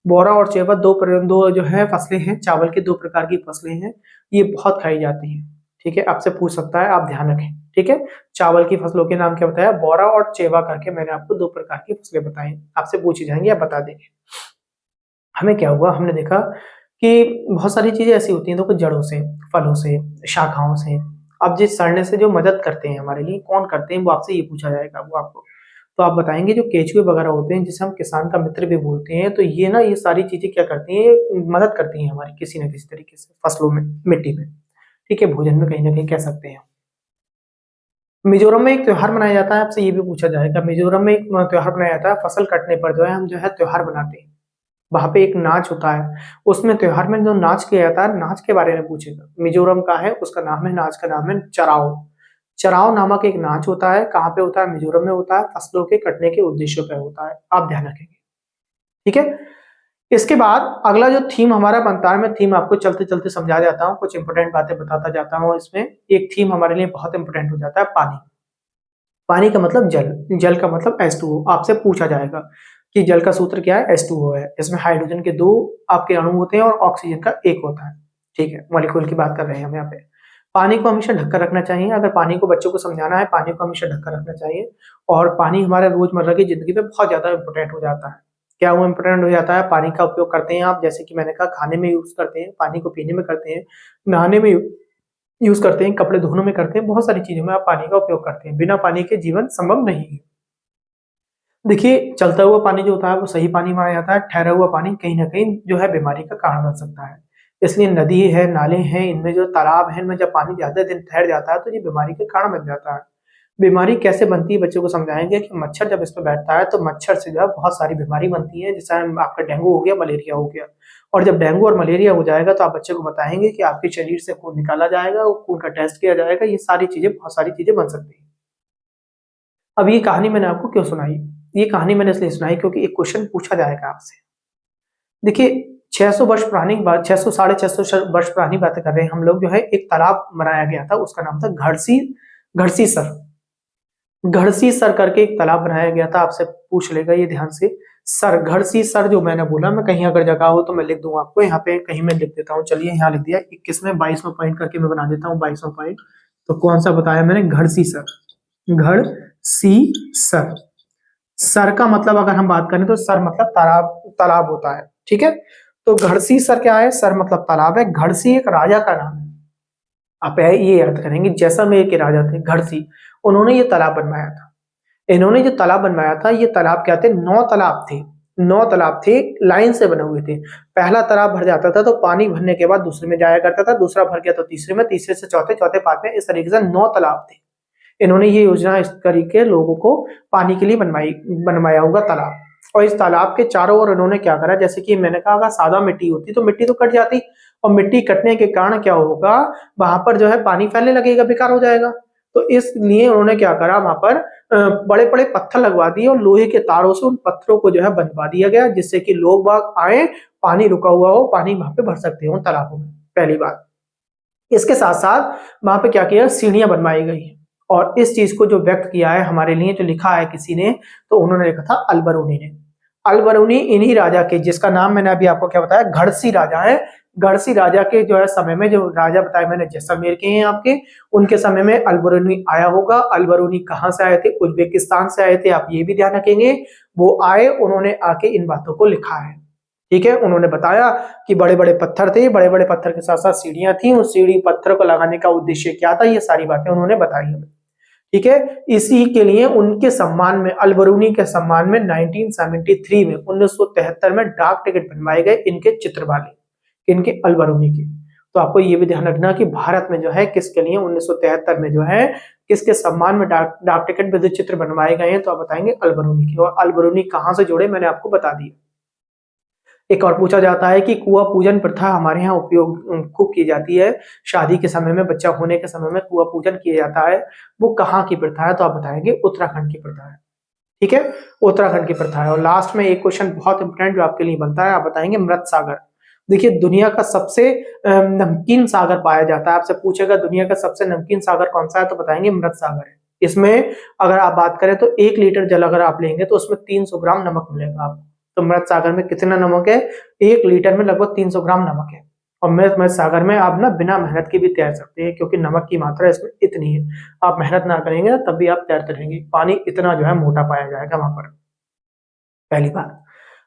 बोरा और चेवा दो जो है फसलें हैं, चावल की दो प्रकार की फसलें हैं, ये बहुत खाई जाती हैं, ठीक है, आपसे पूछ सकता है, आप ध्यान रखें, ठीक है। चावल की फसलों के नाम क्या बताया, बोरा और चेवा करके मैंने आपको दो प्रकार की फसलें बताई, आपसे पूछी जाएंगी, आप बता देंगे। हमें क्या हुआ, हमने देखा कि बहुत सारी चीजें ऐसी होती हैं, तो कुछ जड़ों से, फलों से, शाखाओं से, अब जिस सड़ने से जो मदद करते हैं हमारे लिए, कौन करते हैं, वो आपसे ये पूछा जाएगा, वो आपको तो आप बताएंगे जो केचुए वगैरह होते हैं, जिसे हम किसान का मित्र भी बोलते हैं, तो ये ना, ये सारी चीजें क्या करती हैं, मदद करती हैं हमारी किसी न किसी तरीके से फसलों में, मिट्टी में, ठीक है, भोजन में कहीं ना कहीं कह सकते हैं। मिजोरम में एक त्योहार मनाया जाता है, आपसे ये भी पूछा जाएगा, मिजोरम में एक त्योहार मनाया जाता है, फसल कटने पर जो है हम जो है त्योहार मनाते हैं, वहां पे एक नाच होता है, उसमें त्योहार में जो नाच किया जाता है, नाच के बारे में पूछेगा, मिजोरम का है, उसका नाम है, नाच का नाम है चराओ। चराओ नामक एक नाच होता है, कहाँ पे होता है, मिजोरम में होता है, फसलों के कटने के उद्देश्यों पे होता है, आप ध्यान रखेंगे, ठीक है। इसके बाद अगला जो थीम हमारा बनता है, मैं थीम आपको चलते चलते समझा जाता हूँ, कुछ इंपोर्टेंट बातें बताता जाता हूँ। इसमें एक थीम हमारे लिए बहुत इंपोर्टेंट हो जाता है, पानी। पानी का मतलब जल, जल का मतलब H2O, आपसे पूछा जाएगा कि जल का सूत्र क्या है, H2O है, इसमें हाइड्रोजन के दो आपके अणु होते हैं और ऑक्सीजन का एक होता है, ठीक है, मॉलिक्यूल की बात कर रहे हैं हम यहाँ पे। पानी को हमेशा ढककर रखना चाहिए, अगर पानी को बच्चों को समझाना है, पानी को हमेशा ढककर रखना चाहिए। और पानी हमारे रोजमर्रा की जिंदगी में बहुत ज्यादा इंपोर्टेंट हो जाता है। क्या वो इंपोर्टेंट हो जाता है, पानी का उपयोग करते हैं आप, जैसे कि मैंने कहा खाने में यूज करते हैं, पानी को पीने में करते हैं, नहाने में यूज करते हैं, कपड़े धोने में करते हैं, बहुत सारी चीजों में आप पानी का उपयोग करते हैं, बिना पानी के जीवन संभव नहीं है। देखिए चलता हुआ पानी जो होता है वो सही पानी माना जाता है, ठहरा हुआ पानी कहीं ना कहीं जो है बीमारी का कारण बन सकता है। इसलिए नदी है, नाले हैं, इनमें जो तालाब है, इनमें जब पानी ज्यादा दिन ठहर जाता है तो ये बीमारी का कारण बन जाता है। बीमारी कैसे बनती है बच्चों को समझाएंगे कि मच्छर जब इस पर बैठता है तो मच्छर से जो है बहुत सारी बीमारी बनती है, जैसे आपका डेंगू हो गया, मलेरिया हो गया। और जब डेंगू और मलेरिया हो जाएगा तो आप बच्चे को बताएंगे कि आपके शरीर से खून निकाला जाएगा, खून का टेस्ट किया जाएगा, ये सारी चीजें, बहुत सारी चीजें बन सकती है। अब ये कहानी मैंने आपको क्यों सुनाई, ये कहानी मैंने इसलिए सुनाई क्योंकि एक क्वेश्चन पूछा जाएगा आपसे। देखिए 600 वर्ष पुरानी बात, 600 650 वर्ष पुरानी बातें कर रहे हैं हम लोग, जो है एक तालाब बनाया गया था, उसका नाम था घड़सी, घड़सी सर, घड़सी सर करके एक तालाब बनाया गया था, आपसे पूछ लेगा ये ध्यान से। सर, घड़सी सर जो मैंने बोला, मैं कहीं अगर जगह हो तो मैं लिख दूंगा आपको, यहाँ पे कहीं मैं लिख देता हूँ, चलिए यहाँ लिख दिया 21 में 22वां पॉइंट करके मैं बना देता हूँ 22वां पॉइंट। तो कौन सा बताया मैंने, घड़सी सर, घड़सी सर। सर का मतलब अगर हम बात करें तो सर मतलब तालाब, तालाब होता है, ठीक है। तो घड़सी सर क्या है, सर मतलब तालाब है, घड़सी एक राजा का नाम है, आप ये याद करेंगे, जैसलमेर के राजा थे घड़सी, उन्होंने ये तालाब बनवाया था। इन्होंने जो तालाब बनवाया था, ये तालाब क्या थे, 9 तालाब थे, 9 तालाब थे, लाइन से बने हुए थे। पहला तालाब भर जाता था तो पानी भरने के बाद दूसरे में जाया करता था, दूसरा भर गया तो तीसरे में, तीसरे से चौथे, चौथे पांचवें, इस तरीके से 9 तालाब थे। इन्होंने ये योजना इस तरीके लोगों को पानी के लिए बनवाया होगा तालाब। और इस तालाब के चारों ओर उन्होंने क्या करा, जैसे कि मैंने कहा अगर सादा मिट्टी होती तो मिट्टी तो कट जाती, और मिट्टी कटने के कारण क्या होगा, वहां पर जो है पानी फैलने लगेगा, बेकार हो जाएगा। तो इसलिए उन्होंने क्या करा, वहां पर बड़े बड़े पत्थर लगवा दिए और लोहे के तारों से उन पत्थरों को जो है बंधवा दिया गया, जिससे कि लोग बाग आए, पानी रुका हुआ हो, पानी वहां पे भर सकते हो उन तालाबों में। पहली बात। इसके साथ साथ वहां पे क्या किया, सीढ़ियां बनवाई गई हैं। और इस चीज को जो व्यक्त किया है हमारे लिए, जो लिखा है किसी ने, तो उन्होंने लिखा था अलबरूनी ने। अलबरूनी इन्हीं राजा के, जिसका नाम मैंने अभी आपको क्या बताया, गढ़सी राजा है। गढ़सी राजा के जो है समय में, जो राजा बताए मैंने जैसलमेर के हैं आपके, उनके समय में अलबरूनी आया होगा। अलबरूनी कहाँ से आए थे, उज्बेकिस्तान से आए थे, आप ये भी ध्यान रखेंगे। वो आए, उन्होंने आके इन बातों को लिखा है। ठीक है, उन्होंने बताया कि बड़े बड़े पत्थर थे, बड़े बड़े पत्थर के साथ साथ सीढ़ियां थी, उस सीढ़ी पत्थर को लगाने का उद्देश्य क्या था, ये सारी बातें उन्होंने बताई हमें। ठीक है, इसी के लिए उनके सम्मान में, अलबरूनी के सम्मान में 1973 में 1973 में डाक टिकट बनवाए गए इनके चित्र वाले, इनके अलबरूनी के। तो आपको ये भी ध्यान रखना कि भारत में जो है किसके लिए 1973 में जो है किसके सम्मान में डाक टिकट विद्युत चित्र बनवाए गए हैं, तो आप बताएंगे अलबरूनी के। और अलबरूनी कहां से जुड़े मैंने आपको बता दिया। एक और पूछा जाता है कि कुआं पूजन प्रथा हमारे यहाँ उपयोग खूब की जाती है, शादी के समय में, बच्चा होने के समय में कुआं पूजन किया जाता है, वो कहाँ की प्रथा है, तो आप बताएंगे उत्तराखंड की प्रथा है। ठीक है, उत्तराखंड की प्रथा है। और लास्ट में एक क्वेश्चन बहुत इंपॉर्टेंट जो आपके लिए बनता है, आप बताएंगे मृत सागर। देखिए, दुनिया का सबसे नमकीन सागर पाया जाता है, आपसे पूछेगा दुनिया का सबसे नमकीन सागर कौन सा है, तो बताएंगे मृत सागर है। इसमें अगर आप बात करें तो 1 लीटर जल अगर आप लेंगे तो उसमें 300 ग्राम नमक मिलेगा आपको। तो मृत सागर में कितना नमक है, 1 लीटर में लगभग 300 ग्राम नमक है। और मृत सागर में आप ना बिना मेहनत के भी तैर सकते हैं, क्योंकि नमक की मात्रा इसमें इतनी है, आप मेहनत ना करेंगे ना तब भी आप तैरते रहेंगे, पानी इतना जो है मोटा पाया जाएगा वहां पर। पहली बात।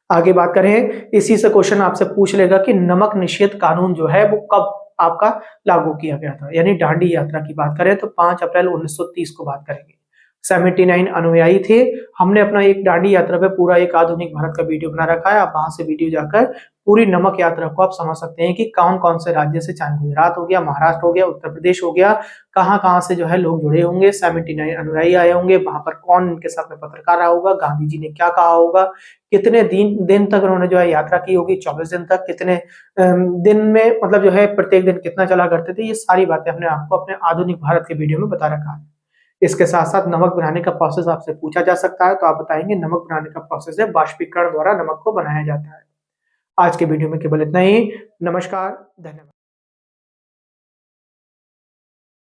आगे बात करें, इसी से क्वेश्चन आपसे पूछ लेगा कि नमक निषेध कानून जो है वो कब आपका लागू किया गया था, यानी दांडी यात्रा की बात करें तो 5 अप्रैल 1930 को बात करेंगे। 79 अनुयायी थे। हमने अपना एक दांडी यात्रा पे पूरा एक आधुनिक भारत का वीडियो बना रखा है, आप वहां से वीडियो जाकर पूरी नमक यात्रा को आप समझ सकते हैं कि कौन कौन से राज्य से, चाहे गुजरात हो गया, महाराष्ट्र हो गया, उत्तर प्रदेश हो गया, कहाँ कहाँ से जो है लोग जुड़े होंगे, 79 अनुयायी आए होंगे, वहां पर कौन उनके साथ में पत्रकार रहा होगा, गांधी जी ने क्या कहा होगा, कितने दिन तक उन्होंने जो है यात्रा की होगी, 24 दिन तक, कितने दिन में, मतलब जो है प्रत्येक दिन कितना चला करते थे, ये सारी बातें हमने आपको अपने आधुनिक भारत के वीडियो में बता रखा है। इसके साथ साथ नमक बनाने का प्रोसेस आपसे पूछा जा सकता है, तो आप बताएंगे नमक बनाने का प्रोसेस है बाष्पीकरण द्वारा नमक को बनाया जाता है। आज के वीडियो में केवल इतना ही। नमस्कार, धन्यवाद।